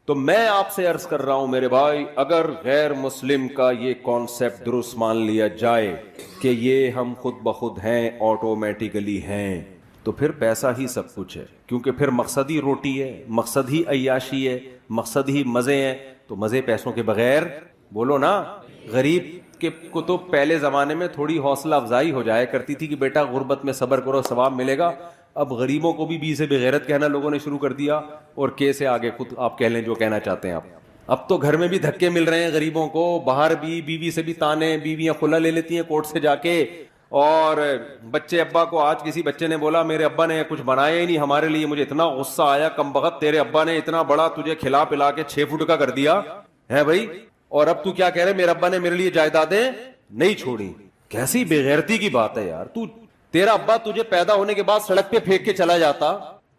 تو میں آپ سے عرض کر رہا ہوں میرے بھائی, اگر غیر مسلم کا یہ کانسیپٹ درست مان لیا جائے کہ یہ ہم خود بخود ہیں, آٹومیٹیکلی ہیں, تو پھر پیسہ ہی سب کچھ ہے. کیونکہ پھر مقصد ہی روٹی ہے, مقصد ہی عیاشی ہے, مقصد ہی مزے ہیں. تو مزے پیسوں کے بغیر, بولو نا. غریب کے کو تو پہلے زمانے میں تھوڑی حوصلہ افزائی ہو جایا کرتی تھی کہ بیٹا غربت میں صبر کرو, ثواب ملے گا. اب غریبوں کو بھی بی سے بغیرت کہنا لوگوں نے شروع کر دیا, اور کے سے آگے خود آپ کہہ لیں جو کہنا چاہتے ہیں آپ. اب تو گھر میں بھی دھکے مل رہے ہیں غریبوں کو, باہر بھی بیوی سے بھی تانے, بیویاں خلا لے لیتی ہیں کورٹ سے جا کے. اور بچے ابا کو, آج کسی بچے نے بولا میرے ابا نے کچھ بنایا ہی نہیں ہمارے لیے, مجھے اتنا غصہ آیا, کم بخت تیرے ابا نے اتنا بڑا تجھے کھلا پلا کے 6 فٹ کا کر دیا ہے بھائی, اور اب تو کیا کہہ رہے میرے ابا نے میرے لیے جائیدادیں نہیں چھوڑی. کیسی بےغیرتی کی بات ہے یار. تیرا ابا تجھے پیدا ہونے کے بعد سڑک پہ پھینک کے چلا جاتا,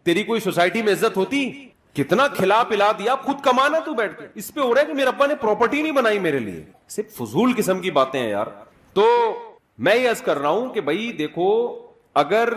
تیری کوئی سوسائٹی میں عزت ہوتی؟ کتنا کھلا پلا دیا, خود کمانا تو بیٹھ کے. اس پہ ہو رہا ہے کہ میرے ابا نے پراپرٹی نہیں بنائی میرے لیے. صرف فضول قسم کی باتیں ہیں یار. تو میں یہ عرض کر رہا ہوں کہ بھائی دیکھو, اگر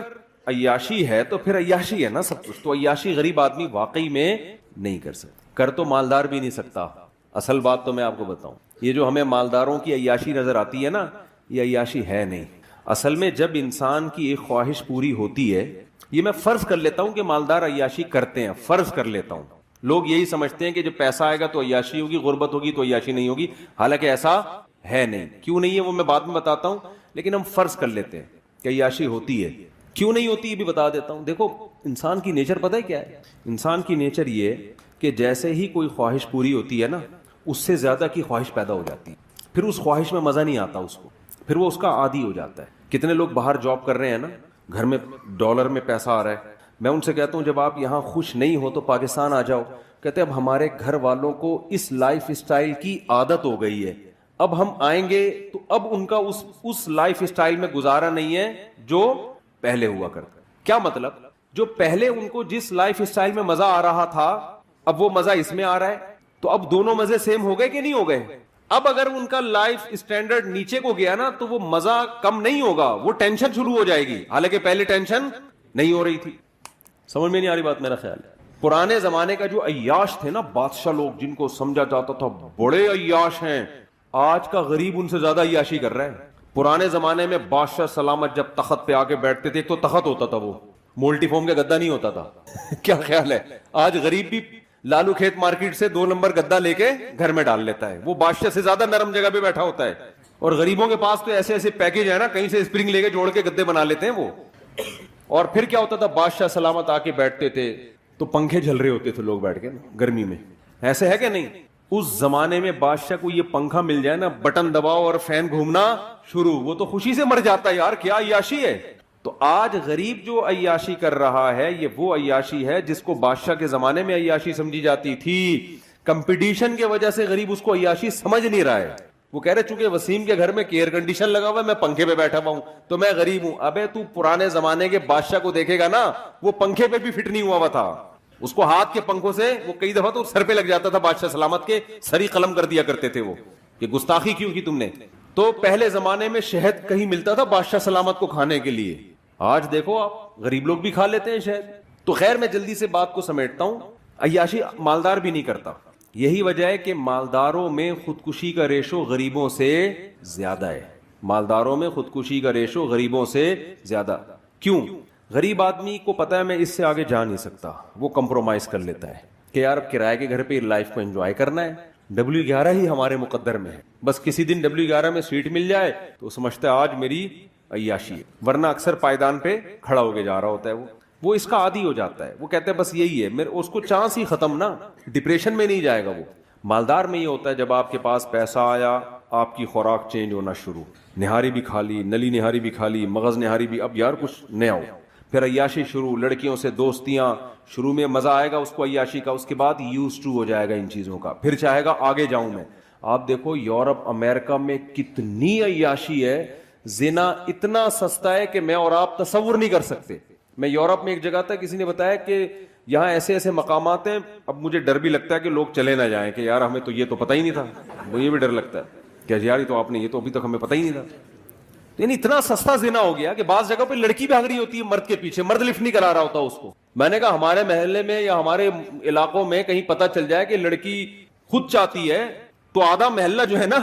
عیاشی ہے تو پھر عیاشی ہے نا سب کچھ. تو عیاشی غریب آدمی واقعی میں نہیں کر سکتا, کر تو مالدار بھی نہیں سکتا. اصل بات تو میں آپ کو بتاؤں, یہ جو ہمیں مالداروں کی عیاشی نظر آتی ہے نا, یہ عیاشی ہے نہیں. اصل میں جب انسان کی ایک خواہش پوری ہوتی ہے, یہ میں فرض کر لیتا ہوں کہ مالدار عیاشی کرتے ہیں, فرض کر لیتا ہوں. لوگ یہی سمجھتے ہیں کہ جب پیسہ آئے گا تو عیاشی ہوگی, غربت ہوگی تو عیاشی نہیں ہوگی. حالانکہ ایسا ہے نہیں. کیوں نہیں ہے وہ میں بعد میں بتاتا ہوں, لیکن ہم فرض کر لیتے ہیں کہ عیاشی ہوتی ہے. کیوں نہیں ہوتی یہ بھی بتا دیتا ہوں. دیکھو انسان کی نیچر پتہ ہے کیا ہے؟ انسان کی نیچر یہ کہ جیسے ہی کوئی خواہش پوری ہوتی ہے نا, اس سے زیادہ کی خواہش پیدا ہو جاتی ہے. پھر اس خواہش میں مزہ نہیں آتا اس کو, پھر وہ اس کا عادی ہو جاتا ہے. کتنے لوگ باہر جاب کر رہے ہیں نا, گھر میں ڈالر میں پیسہ آ رہا ہے, میں ان سے کہتا ہوں جب آپ یہاں خوش نہیں ہو تو پاکستان آ جاؤ. کہتے اب ہمارے گھر والوں کو اس لائف اسٹائل کی عادت ہو گئی ہے, اب ہم آئیں گے تو اب ان کا اس لائف اسٹائل میں گزارا نہیں ہے جو پہلے ہوا کرتا. کیا مطلب؟ جو پہلے ان کو جس لائف اسٹائل میں مزہ آ رہا تھا, اب وہ مزہ اس میں آ رہا ہے, تو اب دونوں مزے سیم ہو گئے کہ نہیں ہو گئے؟ اب اگر ان کا لائف اسٹینڈرڈ نیچے کو گیا نا تو وہ مزہ کم نہیں ہوگا, وہ ٹینشن شروع ہو جائے گی, حالانکہ پہلے ٹینشن نہیں ہو رہی تھی. سمجھ میں نہیں آ رہی بات؟ میرا خیال ہے پرانے زمانے کا جو عیاش تھے نا بادشاہ لوگ, جن کو سمجھا جاتا تھا بڑے عیاش ہیں, آج کا غریب ان سے زیادہ عیاشی کر رہا ہے. پرانے زمانے میں بادشاہ سلامت جب تخت پہ آ کے بیٹھتے تھے, ایک تو تخت ہوتا تھا, وہ مولٹی فارم کا گدا نہیں ہوتا تھا. کیا خیال ہے؟ آج غریب بھی لالو کھیت مارکیٹ سے 2 نمبر گدا لے کے گھر میں ڈال لیتا ہے, وہ بادشاہ سے زیادہ نرم جگہ پہ بیٹھا ہوتا ہے. اور غریبوں کے پاس تو ایسے ایسے پیکج ہے نا, کہیں سے اسپرنگ لے کے جوڑ کے گدے بنا لیتے ہیں وہ. اور پھر کیا ہوتا تھا, بادشاہ سلامت آ کے بیٹھتے تھے تو پنکھے جل رہے ہوتے تھے لوگ بیٹھ کے گرمی میں. ایسے ہے کہ نہیں؟ اس زمانے میں بادشاہ کو یہ پنکھا مل جائے نا, بٹن دباؤ اور فین گھومنا شروع, وہ تو خوشی سے مر جاتا ہے یار, کیا عیاشی ہے. تو آج غریب جو عیاشی کر رہا ہے, یہ وہ عیاشی ہے جس کو بادشاہ کے زمانے میں عیاشی سمجھی جاتی تھی. کمپٹیشن کی وجہ سے غریب اس کو عیاشی سمجھ نہیں رہا ہے. وہ کہہ رہے چونکہ وسیم کے گھر میں ایئر کنڈیشن لگا ہوا ہے, میں پنکھے پہ بیٹھا ہوا ہوں تو میں غریب ہوں. ابے تو پرانے زمانے کے بادشاہ کو دیکھے گا نا, وہ پنکھے پہ بھی فٹ نہیں ہوا تھا, اس کو ہاتھ کے پنکھوں سے وہ کئی دفعہ تو سر پہ لگ جاتا تھا. بادشاہ سلامت کے سری قلم کر دیا کرتے تھے وہ, کہ گستاخی کیوں کی تم نے. تو پہلے زمانے میں شہد کہیں ملتا تھا بادشاہ سلامت کو کھانے کے لیے, آج دیکھو آپ غریب لوگ بھی کھا لیتے ہیں شہد. تو خیر میں جلدی سے بات کو سمیٹتا ہوں. عیاشی مالدار بھی نہیں کرتا, یہی وجہ ہے کہ مالداروں میں خودکشی کا ریشو غریبوں سے زیادہ ہے. مالداروں میں خودکشی کا ریشو غریبوں سے زیادہ. کیوں؟ غریب آدمی کو پتا ہے میں اس سے آگے جا نہیں سکتا, وہ کمپرومائز کر لیتا ہے کہ یار اب کرائے کے گھر پہ لائف کو انجوائے کرنا ہے, W11 ہی ہمارے مقدر میں ہے, بس کسی دن W11 میں سیٹ مل جائے تو سمجھتا ہے آج میری عیاشی ہے, ورنہ اکثر پائیدان پہ کھڑا ہو کے جا رہا ہوتا ہے. وہ اس کا عادی ہو جاتا ہے, وہ کہتے ہیں بس یہی ہے میرے, اس کو چانس ہی ختم نا, ڈپریشن میں نہیں جائے گا وہ. مالدار میں یہ ہوتا ہے جب آپ کے پاس پیسہ آیا آپ کی خوراک چینج ہونا شروع, نہاری بھی کھا لی, نلی نہاری بھی کھا لی, مغز نہاری بھی, اب یار کچھ نیا ہو, پھر عیاشی شروع, لڑکیوں سے دوستیاں, شروع میں مزہ آئے گا اس کو عیاشی کا, اس کے بعد یوز ٹو ہو جائے گا ان چیزوں کا, پھر چاہے گا آگے جاؤں میں. آپ دیکھو یورپ امریکہ میں کتنی عیاشی ہے, زنا اتنا سستا ہے کہ میں اور آپ تصور نہیں کر سکتے. میں یورپ میں ایک جگہ تھا, کسی نے بتایا کہ یہاں ایسے ایسے مقامات ہیں, اب مجھے ڈر بھی لگتا ہے کہ لوگ چلے نہ جائیں کہ یار ہمیں تو یہ تو پتہ ہی نہیں تھا, مجھے بھی ڈر لگتا ہے کہ یار یہ تو آپ نے, یہ تو ابھی تک ہمیں پتہ ہی نہیں تھا. یعنی اتنا سستا زنا ہو گیا کہ بعض جگہ پہ لڑکی بھاگ رہی ہوتی ہے مرد کے پیچھے, مرد لفٹ نہیں کرا رہا ہوتا اس کو. میں نے کہا ہمارے محلے میں یا ہمارے علاقوں میں کہیں پتہ چل جائے کہ لڑکی خود چاہتی ہے تو آدھا محلہ جو ہے نا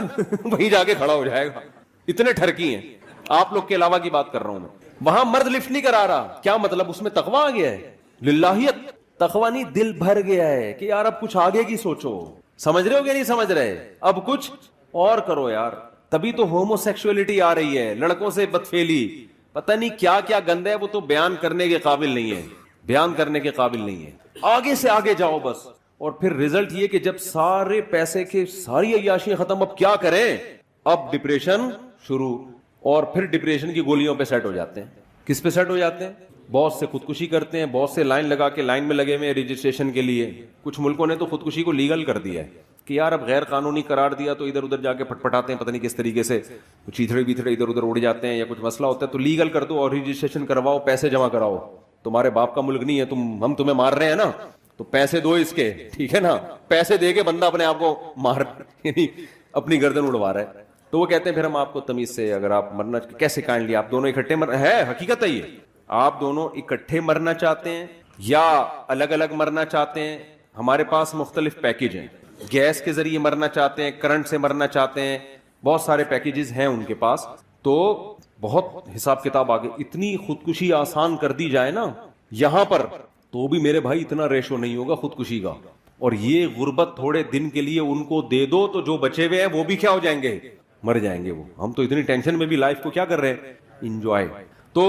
وہیں جا کے کھڑا ہو جائے گا, اتنے ٹھرکی ہیں. آپ لوگ کے علاوہ کی بات کر رہا ہوں میں. وہاں مرد لفٹ نہیں کرا رہا, کیا مطلب؟ اس میں تقویٰ آ گیا ہے, للہیت. تقویٰ نہیں, دل بھر گیا ہے کہ یار اب کچھ آگے کی سوچو. سمجھ رہے ہو کہ نہیں سمجھ رہے؟ اب کچھ اور کرو یار. تبھی تو ہومو سیکسولیٹی آ رہی ہے, لڑکوں سے بدفعلی, پتہ نہیں کیا کیا گند ہے, وہ تو بیان کرنے کے قابل نہیں ہے, بیان کرنے کے قابل نہیں ہے. آگے سے آگے جاؤ بس. اور پھر رزلٹ یہ کہ جب سارے پیسے کے ساری عیاشیاں ختم, اب کیا کریں؟ اب ڈپریشن شروع, اور پھر ڈپریشن کی گولیوں پہ سیٹ ہو جاتے ہیں. کس پہ سیٹ ہو جاتے ہیں؟ بہت سے خودکشی کرتے ہیں, بہت سے لائن لگا کے لائن میں لگے ہوئے رجسٹریشن کے لیے. کچھ ملکوں نے تو خودکشی کو لیگل کر دیا ہے کہ یار اب غیر قانونی قرار دیا تو ادھر ادھر جا کے پٹپٹاتے ہیں, پتہ نہیں کس طریقے سے چیتھڑے بیتھڑے ادھر ادھر اڑ جاتے ہیں, یا کچھ مسئلہ ہوتا ہے تو لیگل کر دو اور رجسٹریشن کرواؤ, پیسے جمع کراؤ. تمہارے باپ کا ملک نہیں ہے, ہم تمہیں مار رہے ہیں نا تو پیسے دو اس کے, ٹھیک ہے نا. پیسے دے کے بندہ اپنے آپ کو مار, یعنی اپنی گردن اڑوا رہا ہے. تو وہ کہتے ہیں پھر ہم آپ کو تمیز سے, اگر آپ مرنا کیسے کائنڈلی, آپ دونوں اکٹھے ہے حقیقت ہے یہ, آپ دونوں اکٹھے مرنا چاہتے ہیں یا الگ الگ مرنا چاہتے ہیں. ہمارے پاس مختلف پیکیج ہیں, گیس کے ذریعے مرنا چاہتے ہیں, کرنٹ سے مرنا چاہتے ہیں, بہت سارے پیکیجز ہیں ان کے پاس. تو بہت حساب کتاب آگے, اتنی خودکشی آسان کر دی جائے نا یہاں پر تو بھی میرے بھائی اتنا ریشو نہیں ہوگا خودکشی کا. اور یہ غربت تھوڑے دن کے لیے ان کو دے دو تو جو بچے ہوئے ہیں وہ بھی کیا ہو جائیں گے, مر جائیں گے وہ. ہم تو اتنی ٹینشن میں بھی لائف کو کیا کر رہے ہیں, انجوائے. تو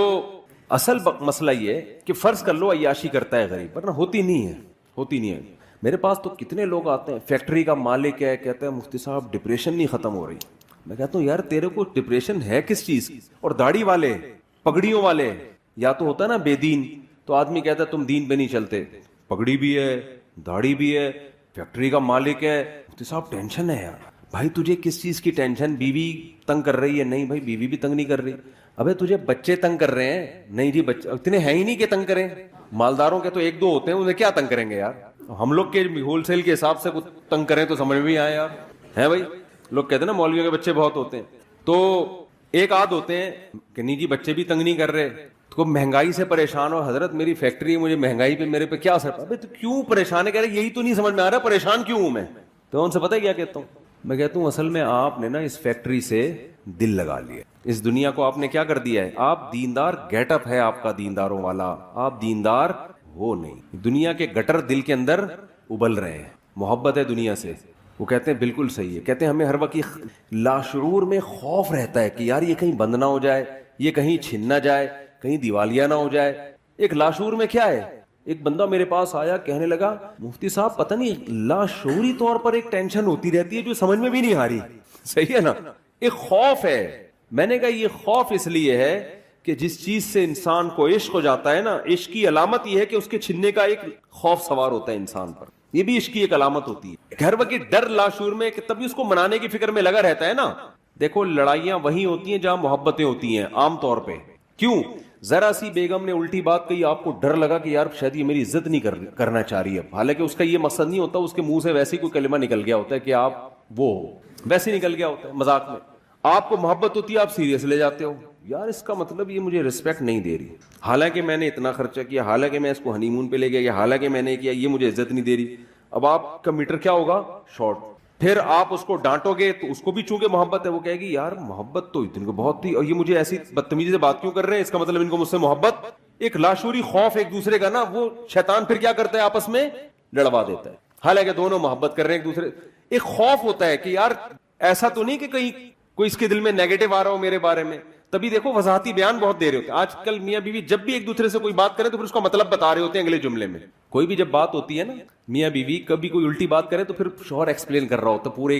اصل مسئلہ یہ ہے کہ فرض کر لو عیاشی کرتا ہے غریب, ورنہ ہوتی نہیں ہے, ہوتی نہیں ہے. میرے پاس تو کتنے لوگ آتے ہیں, فیکٹری کا مالک ہے, کہتے ہیں مفتی صاحب ڈپریشن نہیں ختم ہو رہی. میں کہتا ہوں یار تیرے کو ڈپریشن ہے کس چیز کی؟ اور داڑھی والے, پگڑیوں والے, یا تو ہوتا نا بے دین, تو آدمی کہتا ہے تم دین پہ نہیں چلتے, پگڑی بھی ہے, داڑھی بھی ہے, فیکٹری کا مالک ہے, مفتی صاحب ٹینشن ہے یار. بھائی تجھے کس چیز کی ٹینشن؟ بیوی تنگ کر رہی ہے؟ نہیں بھائی بیوی بھی تنگ نہیں کر رہی. ابے تجھے بچے تنگ کر رہے ہیں؟ نہیں جی بچے اتنے ہیں ہی نہیں کہ تنگ کریں. مالداروں کے تو ایک دو ہوتے ہیں, انہیں کیا تنگ کریں گے یار. ہم لوگ کے ہول سیل کے حساب سے کچھ تنگ کریں تو سمجھ میں آئے یار, ہے بھائی. لوگ کہتے ہیں نا مولویوں کے بچے بہت ہوتے ہیں, تو ایک آدھ ہوتے ہیں کہ نہیں جی بچے بھی تنگ نہیں کر رہے, تو مہنگائی سے پریشان ہو, حضرت میری فیکٹری ہے, مجھے مہنگائی پہ میرے پہ کیا اثر. ابے تو کیوں پریشان ہے؟ کہہ رہے یہی تو نہیں سمجھ میں آ رہا پریشان کیوں ہوں میں. تو ان سے پتہ ہے کیا کہتا ہوں میں؟ کہتا ہوں اصل میں آپ نے نا اس فیکٹری سے دل لگا لیا, اس دنیا کو آپ نے کیا کر دیا ہے. آپ دیندار, گیٹ اپ ہے آپ کا دینداروں والا, آپ دیندار ہو نہیں. دنیا کے گٹر دل کے اندر ابل رہے ہیں, محبت ہے دنیا سے. وہ کہتے ہیں بالکل صحیح ہے, کہتے ہیں ہمیں ہر وقت لاشعور میں خوف رہتا ہے کہ یار یہ کہیں بند نہ ہو جائے, یہ کہیں چھن نہ جائے, کہیں دیوالیہ نہ ہو جائے. ایک لاشعور میں کیا ہے, ایک بندہ میرے پاس آیا, کہنے لگا مفتی صاحب پتہ نہیں لاشعوری طور پر ایک ٹینشن ہوتی رہتی ہے جو سمجھ میں بھی نہیں آ رہی. صحیح ہے نا, ایک خوف ہے. میں نے کہا یہ خوف اس لیے ہے کہ جس چیز سے انسان کو عشق ہو جاتا ہے نا, عشق کی علامت یہ ہے کہ اس کے چھننے کا ایک خوف سوار ہوتا ہے انسان پر. یہ بھی عشق کی ایک علامت ہوتی ہے. ہر وقت ڈر لاشعور میں, کہ تبھی اس کو منانے کی فکر میں لگا رہتا ہے نا. دیکھو لڑائیاں وہیں ہوتی ہیں جہاں محبتیں ہوتی ہیں عام طور پہ. کیوں؟ ذرا سی بیگم نے الٹی بات کہی, آپ کو ڈر لگا کہ یار شاید یہ میری عزت نہیں کرنا چاہ رہی ہے. حالانکہ اس کا یہ مقصد نہیں ہوتا, اس کے منہ سے ویسے کوئی کلمہ نکل گیا ہوتا ہے کہ آپ وہ ویسے نکل گیا ہوتا ہے مذاق میں. آپ کو محبت ہوتی ہے, آپ سیریس لے جاتے ہو, یار اس کا مطلب یہ مجھے رسپیکٹ نہیں دے رہی, حالانکہ میں نے اتنا خرچہ کیا, حالانکہ میں اس کو ہنی مون پہ لے گیا, حالانکہ میں نے کیا, یہ مجھے عزت نہیں دے رہی. اب آپ کا میٹر کیا ہوگا؟ شارٹ. پھر آپ اس کو ڈانٹو گے تو اس کو بھی چونکہ محبت ہے وہ کہے گی یار محبت تو اتنی کو بہت تھی اور یہ مجھے ایسی بدتمیزی سے بات کیوں کر رہے ہیں, اس کا مطلب ان کو مجھ سے محبت. ایک لاشعوری خوف ایک دوسرے کا نا, وہ شیطان پھر کیا کرتا ہے آپس میں لڑوا دیتا ہے, حالانکہ دونوں محبت کر رہے ہیں ایک دوسرے. ایک خوف ہوتا ہے کہ یار ایسا تو نہیں کہ کہیں کوئی اس کے دل میں نیگیٹو آ رہا ہو میرے بارے میں. تبھی دیکھو وضاحتی بیان بہت دے رہے ہوتے ہیں آج کل. میاں بیوی جب بھی ایک دوسرے سے کوئی بات کرے تو پھر اس کا مطلب بتا رہے ہوتے ہیں اگلے جملے میں. کوئی بھی جب بات ہوتی ہے نا میاں بیوی, کبھی کوئی الٹی بات کرے تو پھر شوہر ایکسپلین کر رہا ہوتا ہے, پورے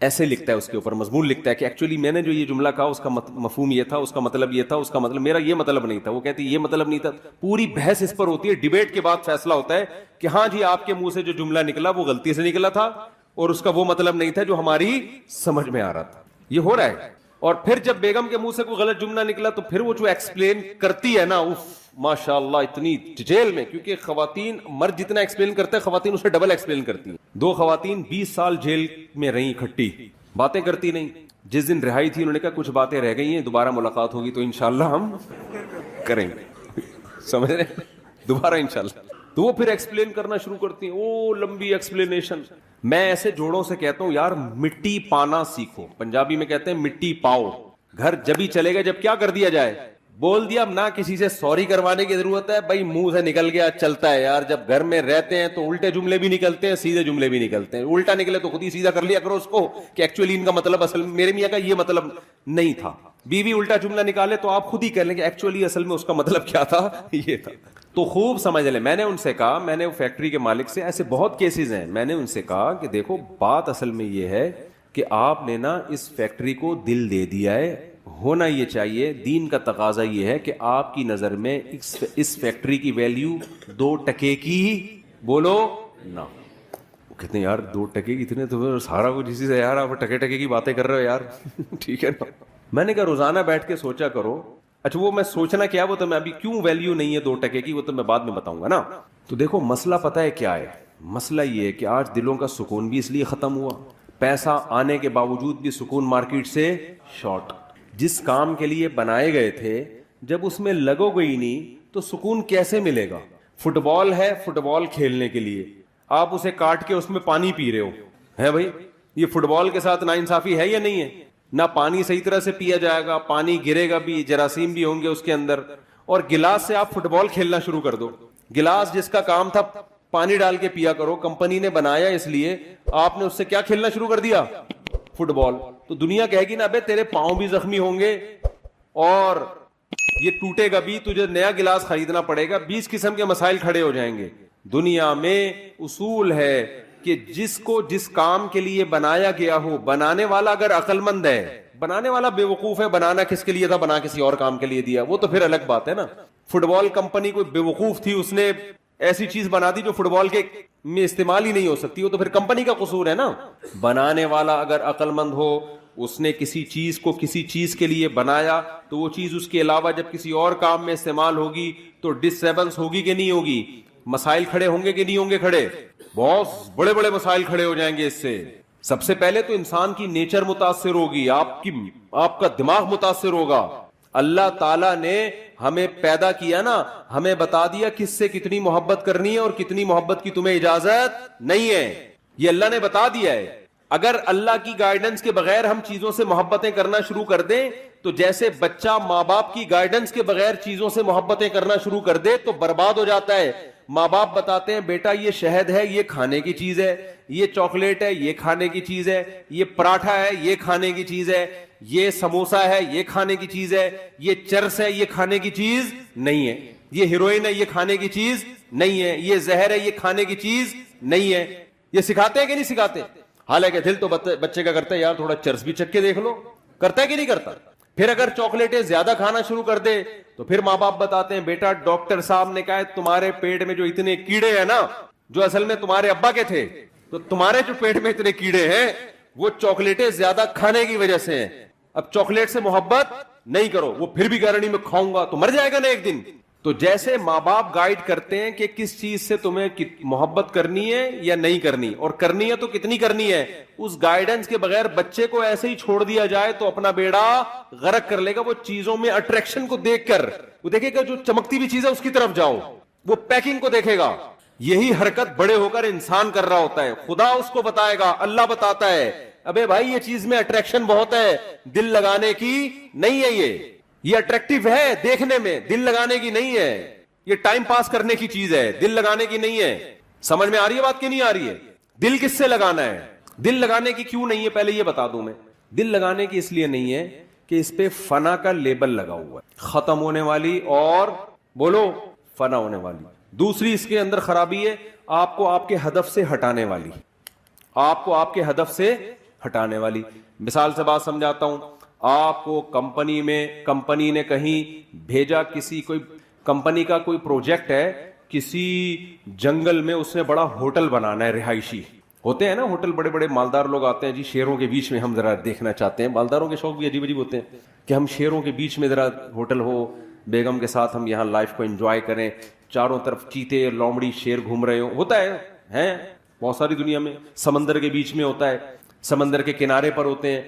ایسے لکھتا ہے اس کے اوپر مضمون لکھتا ہے کہ ایکچولی میں نے جو یہ جملہ کہا اس کا مفہوم یہ تھا, اس کا مطلب یہ تھا, اس کا مطلب میرا یہ مطلب نہیں تھا. وہ کہتی یہ مطلب نہیں تھا. پوری بحث اس پر ہوتی ہے. ڈیبیٹ کے بعد فیصلہ ہوتا ہے کہ ہاں جی آپ کے منہ سے جو جملہ نکلا وہ غلطی سے نکلا تھا اور اس کا وہ مطلب نہیں تھا جو ہماری سمجھ میں آ رہا تھا. یہ ہو رہا ہے. اور پھر جب بیگم کے منہ سے کوئی غلط جملہ نکلا تو پھر وہ جو ایکسپلین کرتی ہے نا, اف ماشاء اللہ اتنی ڈیٹیل میں, کیونکہ خواتین مرد جتنا ایکسپلین کرتے ہیں خواتین اسے ڈبل ایکسپلین کرتی ہیں. 2 خواتین 20 سال جیل میں رہیں اکٹھی, باتیں کرتی نہیں. جس دن رہائی تھی انہوں نے کہا کچھ باتیں رہ گئی ہیں, دوبارہ ملاقات ہوگی تو انشاءاللہ ہم کریں گے. سمجھ رہے ہیں, دوبارہ انشاءاللہ. تو وہ پھر ایکسپلین کرنا شروع کرتی ہیں, او لمبی ایکسپلینیشن. میں ایسے جوڑوں سے کہتا ہوں یار مٹی پانا سیکھو. پنجابی میں کہتے ہیں مٹی پاؤ. گھر جب ہی چلے گا جب کیا کر دیا جائے, بول دیا. اب نہ کسی سے سوری کروانے کی ضرورت ہے بھائی, منہ سے نکل گیا چلتا ہے یار. جب گھر میں رہتے ہیں تو الٹے جملے بھی نکلتے ہیں سیدھے جملے بھی نکلتے ہیں. الٹا نکلے تو خود ہی سیدھا کر لیا کرو اس کو کہ ایکچولی ان کا مطلب اصل میرے میاں کا یہ مطلب نہیں تھا. بیوی الٹا جملہ نکالے تو آپ خود ہی کہہ لیں کہ ایکچولی اصل میں اس کا مطلب کیا تھا, یہ تھا. تو خوب سمجھ لیں. میں نے ان سے کہا, میں نے فیکٹری کے مالک سے, ایسے بہت کیسز ہیں, میں نے ان سے کہا کہ دیکھو بات اصل میں یہ ہے کہ آپ نے نا اس فیکٹری کو دل دے دیا ہے. ہونا یہ چاہیے, دین کا تقاضا یہ ہے کہ آپ کی نظر میں اس فیکٹری کی ویلیو 2 ٹکے کی بولو نا. وہ کہتے ہیں یار 2 ٹکے کی اتنے تو سارا کچھ اسی سے یار, آپ ٹکے ٹکے کی باتیں کر رہے ہو یار. ٹھیک ہے نا. میں نے کہا روزانہ بیٹھ کے سوچا کرو. اچھا وہ میں سوچنا کیا, وہ تو میں ابھی کیوں ویلیو نہیں ہے 2 ٹکے کی وہ تو میں بعد میں بتاؤں گا نا. تو دیکھو مسئلہ پتہ ہے کیا ہے. مسئلہ یہ ہے کہ آج دلوں کا سکون بھی اس لیے ختم ہوا, پیسہ آنے کے باوجود بھی سکون مارکیٹ سے شارٹ. جس کام کے لیے بنائے گئے تھے جب اس میں لگو گئی نہیں تو سکون کیسے ملے گا. فٹ بال ہے, فٹ بال کھیلنے کے لیے آپ اسے کاٹ کے اس میں پانی پی رہے ہو, ہے بھائی یہ فٹ بال کے ساتھ ناانصافی ہے یا نہیں ہے؟ نہ پانی صحیح طرح سے پیا جائے گا, پانی گرے گا بھی, جراثیم بھی ہوں گے اس کے اندر. اور گلاس سے آپ فٹ بال کھیلنا شروع کر دو. گلاس جس کا کام تھا پانی ڈال کے پیا کرو, کمپنی نے بنایا اس لیے, آپ نے اس سے کیا کھیلنا شروع کر دیا, فٹ بال. تو دنیا کہے گی نا ابے تیرے پاؤں بھی زخمی ہوں گے اور یہ ٹوٹے گا بھی, تجھے نیا گلاس خریدنا پڑے گا. 20 قسم کے مسائل کھڑے ہو جائیں گے. دنیا میں اصول ہے کہ جس کو جس کام کے لیے بنایا گیا ہو, بنانے والا اگر عقل مند ہے, بنانے والا بے وقوف ہے, بنانا کس کے لیے تھا, بنا کسی اور کام کے لیے دیا, وہ تو پھر الگ بات ہے نا. فٹ بال کمپنی کوئی بے وقوف تھی, اس نے ایسی چیز بنا دی جو فٹ بال کے میں استعمال ہی نہیں ہو سکتی, وہ تو پھر کمپنی کا قصور ہے نا. بنانے والا اگر عقل مند ہو, اس نے کسی چیز کو کسی چیز کے لیے بنایا تو وہ چیز اس کے علاوہ جب کسی اور کام میں استعمال ہوگی تو ڈسٹربنس ہوگی کہ نہیں ہوگی, مسائل کھڑے ہوں گے کہ نہیں ہوں گے کھڑے, بہت بڑے بڑے مسائل کھڑے ہو جائیں گے اس سے. سب سے پہلے تو انسان کی نیچر متاثر ہوگی, آپ کا دماغ متاثر ہوگا. اللہ تعالیٰ نے ہمیں پیدا کیا نا, ہمیں بتا دیا کس سے کتنی محبت کرنی ہے اور کتنی محبت کی تمہیں اجازت نہیں ہے, یہ اللہ نے بتا دیا ہے. اگر اللہ کی گائیڈنس کے بغیر ہم چیزوں سے محبتیں کرنا شروع کر دیں تو جیسے بچہ ماں باپ کی گائیڈنس کے بغیر چیزوں سے محبتیں کرنا شروع کر دے تو برباد ہو جاتا ہے. ماں باپ بتاتے ہیں بیٹا یہ شہد ہے, یہ کھانے کی چیز ہے, یہ چاکلیٹ ہے, یہ کھانے کی چیز ہے, یہ پراٹھا ہے, یہ کھانے کی چیز ہے, یہ سموسا ہے, یہ کھانے کی چیز ہے, یہ چرس ہے, یہ کھانے کی چیز نہیں ہے, یہ ہیروئن ہے, یہ کھانے کی چیز نہیں ہے, یہ زہر ہے, یہ کھانے کی چیز نہیں ہے. یہ سکھاتے ہیں کہ نہیں سکھاتے؟ حالانکہ دل تو بچے کا کرتا ہے یار تھوڑا چرس بھی چکھ کے دیکھ لو, کرتا ہے کہ نہیں کرتا؟ پھر اگر چاکلیٹیں زیادہ کھانا شروع کر دے تو پھر ماں باپ بتاتے ہیں بیٹا ڈاکٹر صاحب نے کہا ہے تمہارے پیٹ میں جو اتنے کیڑے ہیں نا, جو اصل میں تمہارے ابا کے تھے, تو تمہارے جو پیٹ میں اتنے کیڑے ہیں وہ چاکلیٹیں زیادہ کھانے کی وجہ سے ہیں. اب چاکلیٹ سے محبت نہیں کرو, وہ پھر بھی گارنٹی میں کھاؤں گا تو مر جائے گا نا ایک دن. تو جیسے ماں باپ گائیڈ کرتے ہیں کہ کس چیز سے تمہیں محبت کرنی ہے یا نہیں کرنی, اور کرنی ہے تو کتنی کرنی ہے, اس گائیڈنس کے بغیر بچے کو ایسے ہی چھوڑ دیا جائے تو اپنا بیڑا غرق کر لے گا. وہ چیزوں میں اٹریکشن کو دیکھ کر وہ دیکھے گا جو چمکتی بھی چیز ہے اس کی طرف جاؤ, وہ پیکنگ کو دیکھے گا, یہی حرکت بڑے ہو کر انسان کر رہا ہوتا ہے. خدا اس کو بتائے گا, اللہ بتاتا ہے, ابے بھائی یہ چیز میں اٹریکشن بہت ہے, دل لگانے کی نہیں ہے, یہ اٹریکٹیو ہے دیکھنے میں, دل لگانے کی نہیں ہے, یہ ٹائم پاس کرنے کی چیز ہے, دل لگانے کی نہیں ہے. سمجھ میں آ رہی ہے بات کہ نہیں آ رہی ہے؟ دل کس سے لگانا ہے؟ دل لگانے کی کیوں نہیں ہے پہلے یہ بتا دوں میں. دل لگانے کی اس لیے نہیں ہے کہ اس پہ فنا کا لیبل لگا ہوا ہے, ختم ہونے والی اور بولو فنا ہونے والی. دوسری اس کے اندر خرابی ہے, آپ کو آپ کے ہدف سے ہٹانے والی, آپ کو آپ کے ہدف سے ہٹانے والی. مثال سے بات سمجھاتا ہوں. آپ کو کمپنی نے کہیں بھیجا, کسی کوئی کمپنی کا کوئی پروجیکٹ ہے, کسی جنگل میں اس نے بڑا ہوٹل بنانا ہے, رہائشی ہوتے ہیں نا ہوٹل, بڑے بڑے مالدار لوگ آتے ہیں جی, شیروں کے بیچ میں ہم ذرا دیکھنا چاہتے ہیں. مالداروں کے شوق بھی عجیب عجیب ہوتے ہیں کہ ہم شیروں کے بیچ میں ذرا ہوٹل ہو, بیگم کے ساتھ ہم یہاں لائف کو انجوائے کریں, چاروں طرف چیتے لومڑی شیر گھوم رہے ہو. ہوتا ہے بہت ساری دنیا میں. سمندر کے بیچ میں ہوتا ہے, سمندر کے کنارے پر ہوتے ہیں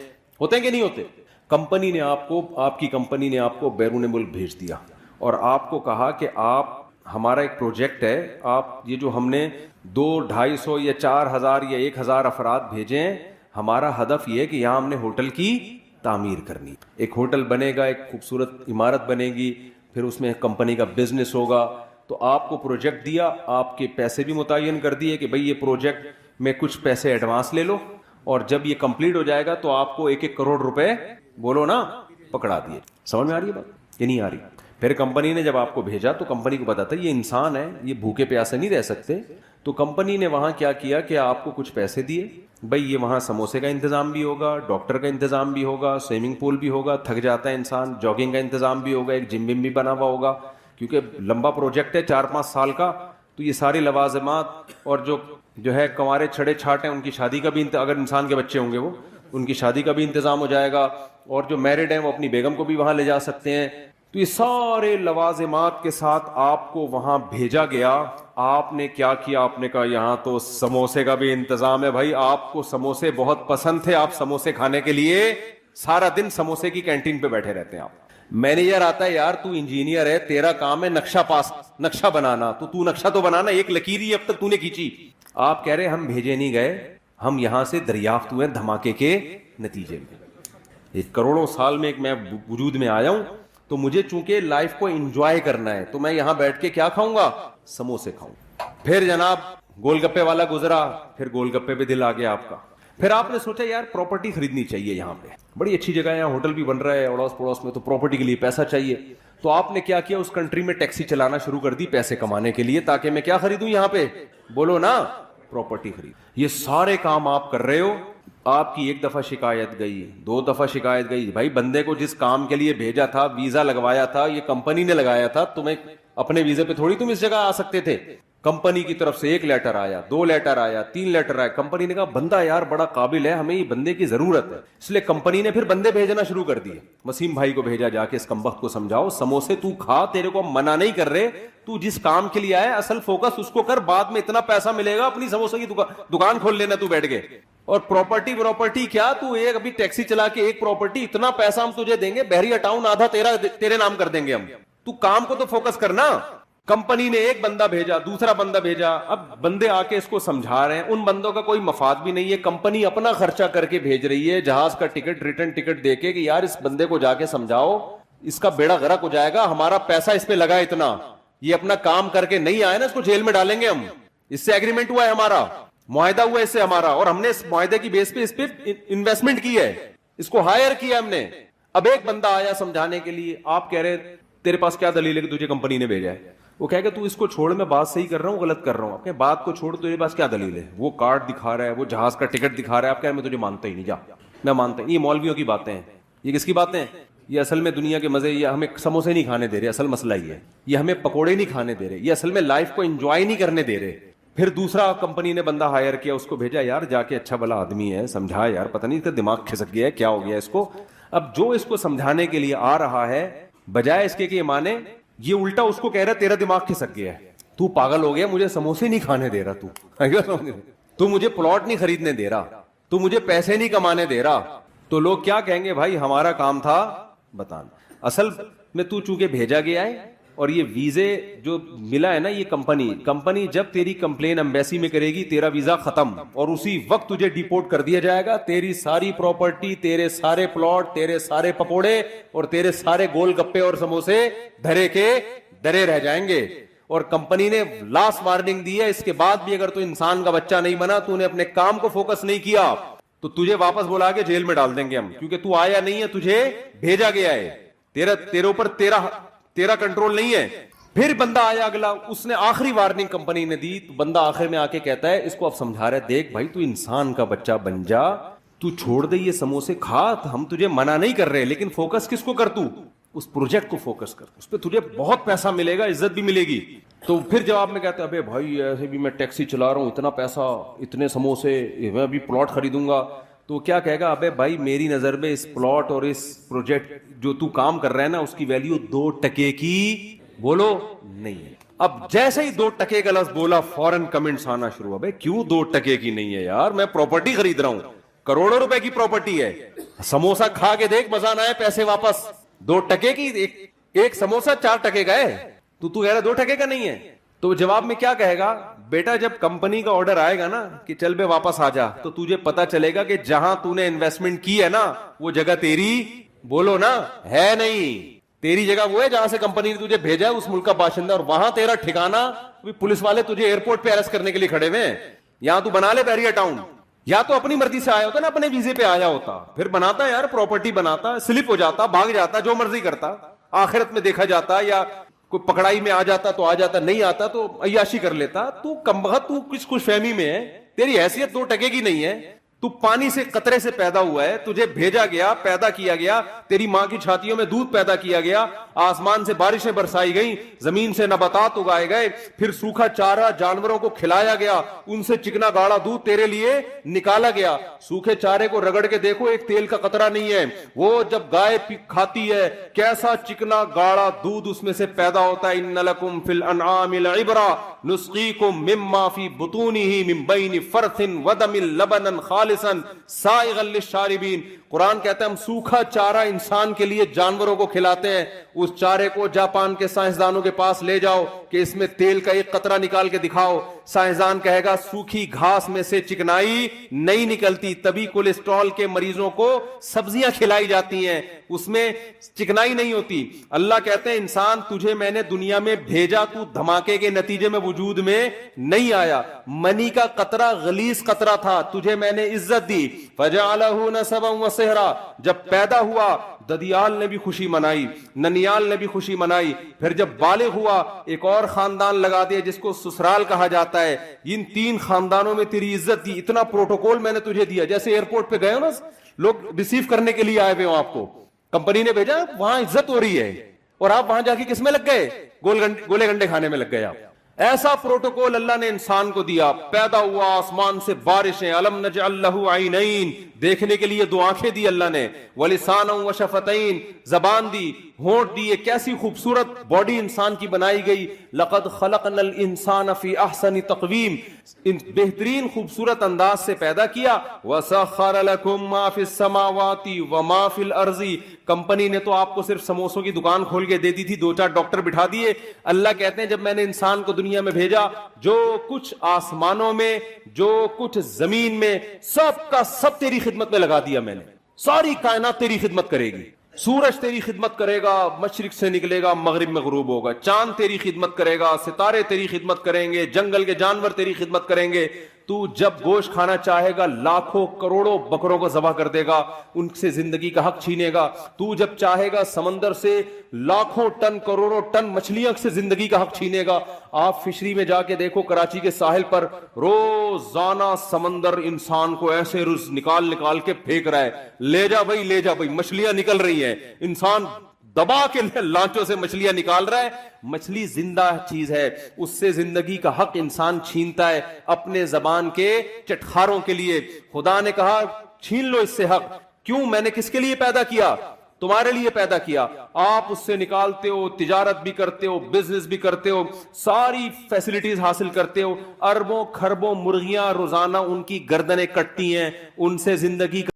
کہ نہیں ہوتے. کمپنی نے آپ کی کمپنی نے آپ کو بیرون ملک بھیج دیا اور آپ کو کہا کہ آپ, ہمارا ایک پروجیکٹ ہے, آپ یہ جو ہم نے 200-250 یا 4000 یا 1000 افراد بھیجے ہیں, ہمارا ہدف یہ ہے کہ یہاں ہم نے ہوٹل کی تعمیر کرنی. ایک ہوٹل بنے گا, ایک خوبصورت عمارت بنے گی, پھر اس میں کمپنی کا بزنس ہوگا. تو آپ کو پروجیکٹ دیا, آپ کے پیسے بھی متعین کر دیے کہ بھئی یہ پروجیکٹ میں کچھ پیسے ایڈوانس لے لو, اور جب یہ کمپلیٹ ہو جائے گا تو آپ کو 1-1 کروڑ روپے بولو نا پکڑا دیے. سمجھ میں آ رہی ہے بات کہ نہیں آ رہی؟ پھر کمپنی نے جب آپ کو بھیجا تو کمپنی کو پتا تھا یہ انسان ہے, یہ بھوکے پیاسے نہیں رہ سکتے. تو کمپنی نے وہاں کیا کیا کہ آپ کو کچھ پیسے دیے, بھئی یہ وہاں سموسے کا انتظام بھی ہوگا, ڈاکٹر کا انتظام بھی ہوگا, سوئمنگ پول بھی ہوگا, تھک جاتا ہے انسان, جاگنگ کا انتظام بھی ہوگا, ایک جم بھی بنا ہوا ہوگا, کیونکہ لمبا پروجیکٹ ہے 4-5 سال کا. تو یہ ساری لوازمات, اور جو ہے کنوارے چھڑے چھاٹ ہیں ان کی شادی کا بھی, اگر انسان کے بچے ہوں گے وہ, ان کی شادی کا بھی انتظام ہو جائے گا, اور جو میرڈ ہیں وہ اپنی بیگم کو بھی وہاں لے جا سکتے ہیں. تو یہ سارے لوازمات کے ساتھ آپ کو وہاں بھیجا گیا. آپ نے کیا کیا, آپ نے کہا یہاں تو سموسے کا بھی انتظام ہے. بھائی آپ کو سموسے بہت پسند تھے, آپ سموسے کھانے کے لیے سارا دن سموسے کی کینٹین پہ بیٹھے رہتے ہیں. آپ مینیجر آتا ہے, یار تو انجینئر ہے, تیرا کام ہے نقشہ بنانا, تو نقشہ تو بنانا, ایک لکیر ہی اب تک تو نے کھینچی. آپ کہہ رہے ہم بھیجے نہیں گئے, ہم یہاں سے دریافت ہوئے دھماکے کے نتیجے میں. ایک کروڑوں سال میں ایک میں وجود میں آیا ہوں, تو مجھے چونکہ لائف کو انجوائے کرنا ہے, تو میں یہاں بیٹھ کے کیا کھاؤں گا, سموسے کھاؤں. پھر جناب گول گپے والا گزرا, پھر گول گپے پہ دل آ گیا آپ کا. پھر آپ نے سوچا یار پراپرٹی خریدنی چاہیے, یہاں پہ بڑی اچھی جگہ ہے, یہاں ہوٹل بھی بن رہا ہے اڑوس پڑوس میں, تو پراپرٹی کے لیے پیسہ چاہیے. تو آپ نے کیا کیا, اس کنٹری میں ٹیکسی چلانا شروع کر دی پیسے کمانے کے لیے, تاکہ میں کیا خریدوں یہاں پہ, بولو نا پراپرٹی خرید. یہ سارے کام آپ کر رہے ہو. آپ کی 1 دفعہ شکایت گئی, 2 دفعہ شکایت گئی, بھائی بندے کو جس کام کے لیے بھیجا تھا, ویزا لگوایا تھا, یہ کمپنی نے لگایا تھا, تمہیں اپنے ویزے پہ تھوڑی تم اس جگہ آ سکتے تھے. کمپنی کی طرف سے 1 لیٹر آیا, 2 لیٹر آیا, 3 لیٹر آیا. کمپنی نے کہا بندہ یار بڑا قابل ہے, ہمیں یہ بندے کی ضرورت ہے, اس لیے کمپنی نے پھر بندے بھیجنا شروع کر دیے. وسیم بھائی کو بھیجا, جا کے اس کمبخت کو سمجھاؤ, سموسے تو کھا, تیرے کو منع نہیں کر رہے, تو جس کام کے لیے آیا اصل فوکس اس کو کر, بعد میں اتنا پیسہ ملے گا, اپنی سموسے کی دکان کھول لینا تو بیٹھ گئے. اور پراپرٹی کیا, تو ایک ابھی ٹیکسی چلا کے ایک پراپرٹی, اتنا پیسہ ہم تجھے دیں گے, بحریہ ٹاؤن آدھا تیرے نام کر دیں گے ہم. تو کام کو تو فوکس کرنا. کمپنی نے ایک بندہ بھیجا, دوسرا بندہ بھیجا, اب بندے آ کے اس کو سمجھا رہے ہیں, ان بندوں کا کوئی مفاد بھی نہیں ہے, کمپنی اپنا خرچہ کر کے بھیج رہی ہے, جہاز کا ٹکٹ, ریٹرن ٹکٹ دے کے, کہ یار اس بندے کو جا کے سمجھاؤ, اس کا بیڑا غرق ہو جائے گا, ہمارا پیسہ اس پہ لگا اتنا, یہ اپنا کام کر کے نہیں آئے نا, اس کو جیل میں ڈالیں گے ہم. اس سے ایگریمنٹ ہوا ہے ہمارا, معاہدہ ہوا ہے اس سے ہمارا, اور ہم نے اس معاہدے کی بیس پہ اس پہ انویسٹمنٹ کی ہے, اس کو ہائر کیا ہم نے. اب ایک بندہ آیا سمجھانے کے لیے, آپ کہہ رہے تیرے پاس کیا دلیل ہے کہ تجھے کمپنی نے بھیجا ہے. وہ کہے گا تو اس کو چھوڑ, میں بات صحیح کر رہا ہوں غلط کر رہا ہوں. آپ کہیں بات کو چھوڑ, تیرے پاس کیا دلیل ہے, وہ کارڈ دکھا رہا ہے, وہ جہاز کا ٹکٹ دکھا رہا ہے, آپ کہہ رہے میں تجھے مانتا ہی نہیں, جا میں مانتا ہوں. یہ مولویوں کی باتیں ہیں. یہ کس کی باتیں ہیں؟ یہ اصل میں دنیا کے مزے, یہ ہمیں سموسے نہیں کھانے دے رہے, اصل مسئلہ یہ ہے. یہ ہمیں پکوڑے نہیں کھانے دے رہے, یہ اصل میں لائف کو انجوائے نہیں کرنے دے رہے. پھر دوسرا کمپنی نے بندہ ہائر کیا, اس کو بھیجا, یار جا کے اچھا بھلا آدمی ہے, سمجھا یار, پتہ نہیں اس کا دماغ کھسک گیا ہے, کیا ہو گیا اس کو. اب جو اس کو سمجھانے کے لیے آ رہا ہے, بجائے اس کے کہ یہ مانے, یہ الٹا اس کو کہہ رہا ہے تیرا دماغ کھسک گیا ہے, تو پاگل ہو گیا, مجھے سموسے نہیں کھانے دے رہا, تو مجھے پلاٹ نہیں خریدنے دے رہا, تو مجھے پیسے نہیں کمانے دے رہا. تو لوگ کیا کہیں گے, بھائی ہمارا کام تھا بتانا. اصل میں تو چونکہ بھیجا گیا ہے, اور یہ ویزے جو ملا ہے نا یہ کمپنی جب تیری کمپلین ایمبیسی میں کرے گی تیرا ویزا ختم اور اسی وقت تجھے ڈیپورٹ کر دیا جائے گا. تیری ساری پراپرٹی, تیرے سارے پلاٹ, تیرے سارے پکوڑے اور تیرے سارے گول گپے اور سموسے دھرے کے درے رہ جائیں گے. اور کمپنی نے لاسٹ وارننگ دی ہے, اس کے بعد بھی اگر تو انسان کا بچہ نہیں بنا, تو نے اپنے کام کو فوکس نہیں کیا, تو تجھے واپس بلا کے جیل میں ڈال دیں گے ہم, کیونکہ تو آیا نہیں ہے, تجھے بھیجا گیا ہے, تیرے اوپر تیرا کنٹرول نہیں ہے. پھر بندہ آیا اگلا, اس نے آخری وارننگ کمپنی نے دی, تو بندہ آخر میں آ کے کہتا ہے, اس کو اب سمجھا رہا ہے, دیکھ بھائی تو انسان کا بچہ بن جا, تو چھوڑ دے یہ سموسے کھا, ہم تجھے منع نہیں کر رہے, لیکن فوکس کس کو کر, تو اس پروجیکٹ کو فوکس کر, اس پہ تجھے بہت پیسہ ملے گا, عزت بھی ملے گی. تو پھر جواب میں کہتے ہیں, ابے بھائی ایسے بھی میں ٹیکسی چلا رہا ہوں, اتنا پیسہ, اتنے سموسے, میں ابھی پلاٹ خریدوں گا. تو کیا کہے گا, ابے بھائی میری نظر میں اس پلاٹ اور اس پروجیکٹ جو تو کام کر رہا ہے نا, اس کی ویلیو 2 ٹکے کی بولو نہیں ہے. اب جیسے ہی 2 ٹکے کا لفظ بولا, فوراً کمنٹس آنا شروع ہوا, بھائی کیوں 2 ٹکے کی نہیں ہے یار, میں پراپرٹی خرید رہا ہوں, کروڑوں روپے کی پراپرٹی ہے, سموسا کھا کے دیکھ مزہ نہ آئے, پیسے واپس. 2 ٹکے کی ایک سموسا 4 ٹکے کا ہے, تو کہہ رہا 2 ٹکے کا نہیں ہے. تو جواب میں کیا کہے گا, بیٹا جب کمپنی کا آرڈر آئے گا نا کہ چل بے واپس آ جا, تو تجھے پتا چلے گا کہ جہاں تو نے انویسٹمنٹ کی ہے نا وہ جگہ تیری بولو نا ہے نہیں, تیری جگہ وہ ہے جہاں سے کمپنی نے تجھے بھیجا ہے, اس ملک کا باشندہ, اور وہاں تیرا ٹھکانا, پولیس والے تجھے ایئرپورٹ پہ اریسٹ کرنے کے لیے کھڑے ہوئے ہیں. یہاں تو بنا لے بیریا ٹاؤن, یا تو اپنی مرضی سے آیا ہوتا نا, اپنے ویزے پہ آیا ہوتا, پھر بناتا یار پراپرٹی بناتا, سلپ ہو جاتا, بھاگ جاتا, جو مرضی کرتا, آخرت میں دیکھا جاتا, یا کوئی پکڑائی میں آ جاتا تو آ جاتا, نہیں آتا تو عیاشی کر لیتا. تو کمبخت, تو کس خوش فہمی میں ہے, تیری حیثیت 2 ٹکے کی نہیں ہے, تو پانی سے قطرے سے پیدا ہوا ہے, تجھے بھیجا گیا, پیدا کیا گیا, تیری ماں کی چھاتیوں میں دودھ پیدا کیا گیا, آسمان سے بارشیں برسائی گئیں, زمین سے نباتات اگائے گئے, پھر سوکھا چارہ جانوروں کو کھلایا گیا, ان سے چکنا گاڑا دودھ تیرے لیے نکالا گیا. سوکھے چارے کو رگڑ کے دیکھو, ایک تیل کا قطرہ نہیں ہے, وہ جب گائے کھاتی ہے کیسا چکنا گاڑا دودھ اس میں سے پیدا ہوتا ہے. ان لکم فی الانعام لعبرہ نسقیکم مما فی بطونہ من بین فرث ودم لبنا خالصا سائغا للشاربین. قرآن کہتا ہے ہم سوکھا چارہ انسان کے لیے جانوروں کو کھلاتے ہیں. اس چارے کو جاپان کے سائنسدانوں کے پاس لے جاؤ کہ اس میں تیل کا ایک قطرہ نکال کے دکھاؤ, سائنسدان کہے گا سوکھی گھاس میں سے چکنائی نہیں نکلتی, تبھی کولیسٹرول کے مریضوں کو سبزیاں کھلائی جاتی ہیں, اس میں چکنائی نہیں ہوتی. اللہ کہتے ہیں انسان تجھے میں نے دنیا میں بھیجا, تو دھماکے کے نتیجے میں وجود میں نہیں آیا, منی کا قطرہ غلیظ قطرہ تھا, تجھے میں نے عزت دی. فجعلہ نسبا وصہرا, جب پیدا ہوا ددیال نے بھی خوشی منائی, ننیال نے بھی خوشی منائی, پھر جب بالغ ہوا ایک اور خاندان لگا دیا جس کو سسرال کہا جاتا ہے. ان 3 خاندانوں میں تیری عزت دی, اتنا پروٹوکول میں نے تجھے دیا. جیسے ایئرپورٹ پہ گئے ہو نا, لوگ ریسیو کرنے کے لیے آئے ہوئے ہوں, آپ کو کمپنی نے بھیجا, وہاں عزت ہو رہی ہے, اور آپ وہاں جا کے کس میں لگ گئے, گولے گنڈے کھانے میں لگ گئے آپ. ایسا پروٹوکول اللہ نے انسان کو دیا. پیدا ہوا, آسمان سے بارشیں, الم نجعل لہ عینین, دیکھنے کے لیے 2 آنکھیں دی اللہ نے, ولسانا وشفتین, زبان دی, ہونٹ دیے, کیسی خوبصورت باڈی انسان کی بنائی گئی. لقد خلقنا الانسان فی احسن تقویم, بہترین خوبصورت انداز سے پیدا کیا. وسخر لکم ما فی السماوات وما فی الارض, کمپنی نے تو آپ کو صرف سموسوں کی دکان کھول کے دے دی تھی, 2-4 ڈاکٹر بٹھا دیے. اللہ کہتے ہیں جب میں نے انسان کو دنیا میں بھیجا, جو کچھ آسمانوں میں, جو کچھ زمین میں, سب کا سب تیری خدمت میں لگا دیا میں نے. ساری کائنات تیری خدمت کرے گی. سورج تیری خدمت کرے گا, مشرق سے نکلے گا مغرب میں غروب ہوگا. چاند تیری خدمت کرے گا, ستارے تیری خدمت کریں گے, جنگل کے جانور تیری خدمت کریں گے. تو جب گوشت کھانا چاہے گا لاکھوں کروڑوں بکروں کو ذبح کر دے گا, ان سے زندگی کا حق چھینے گا. تو جب چاہے گا سمندر سے لاکھوں ٹن کروڑوں ٹن مچھلیاں سے زندگی کا حق چھینے گا. آپ فشری میں جا کے دیکھو, کراچی کے ساحل پر روزانہ سمندر انسان کو ایسے روز نکال کے پھینک رہا ہے, لے جا بھائی لے جا بھائی, مچھلیاں نکل رہی ہیں, انسان دبا کے لانچوں سے مچھلیاں نکال رہا ہے. مچھلی زندہ چیز ہے, اس سے زندگی کا حق انسان چھینتا ہے اپنے زبان کے چٹخاروں کے لیے. خدا نے کہا چھین لو اس سے حق. کیوں؟ میں نے کس کے لیے پیدا کیا؟ تمہارے لیے پیدا کیا. آپ اس سے نکالتے ہو, تجارت بھی کرتے ہو, بزنس بھی کرتے ہو, ساری فیسلٹیز حاصل کرتے ہو. اربوں کھربوں مرغیاں روزانہ ان کی گردنیں کٹتی ہیں, ان سے زندگی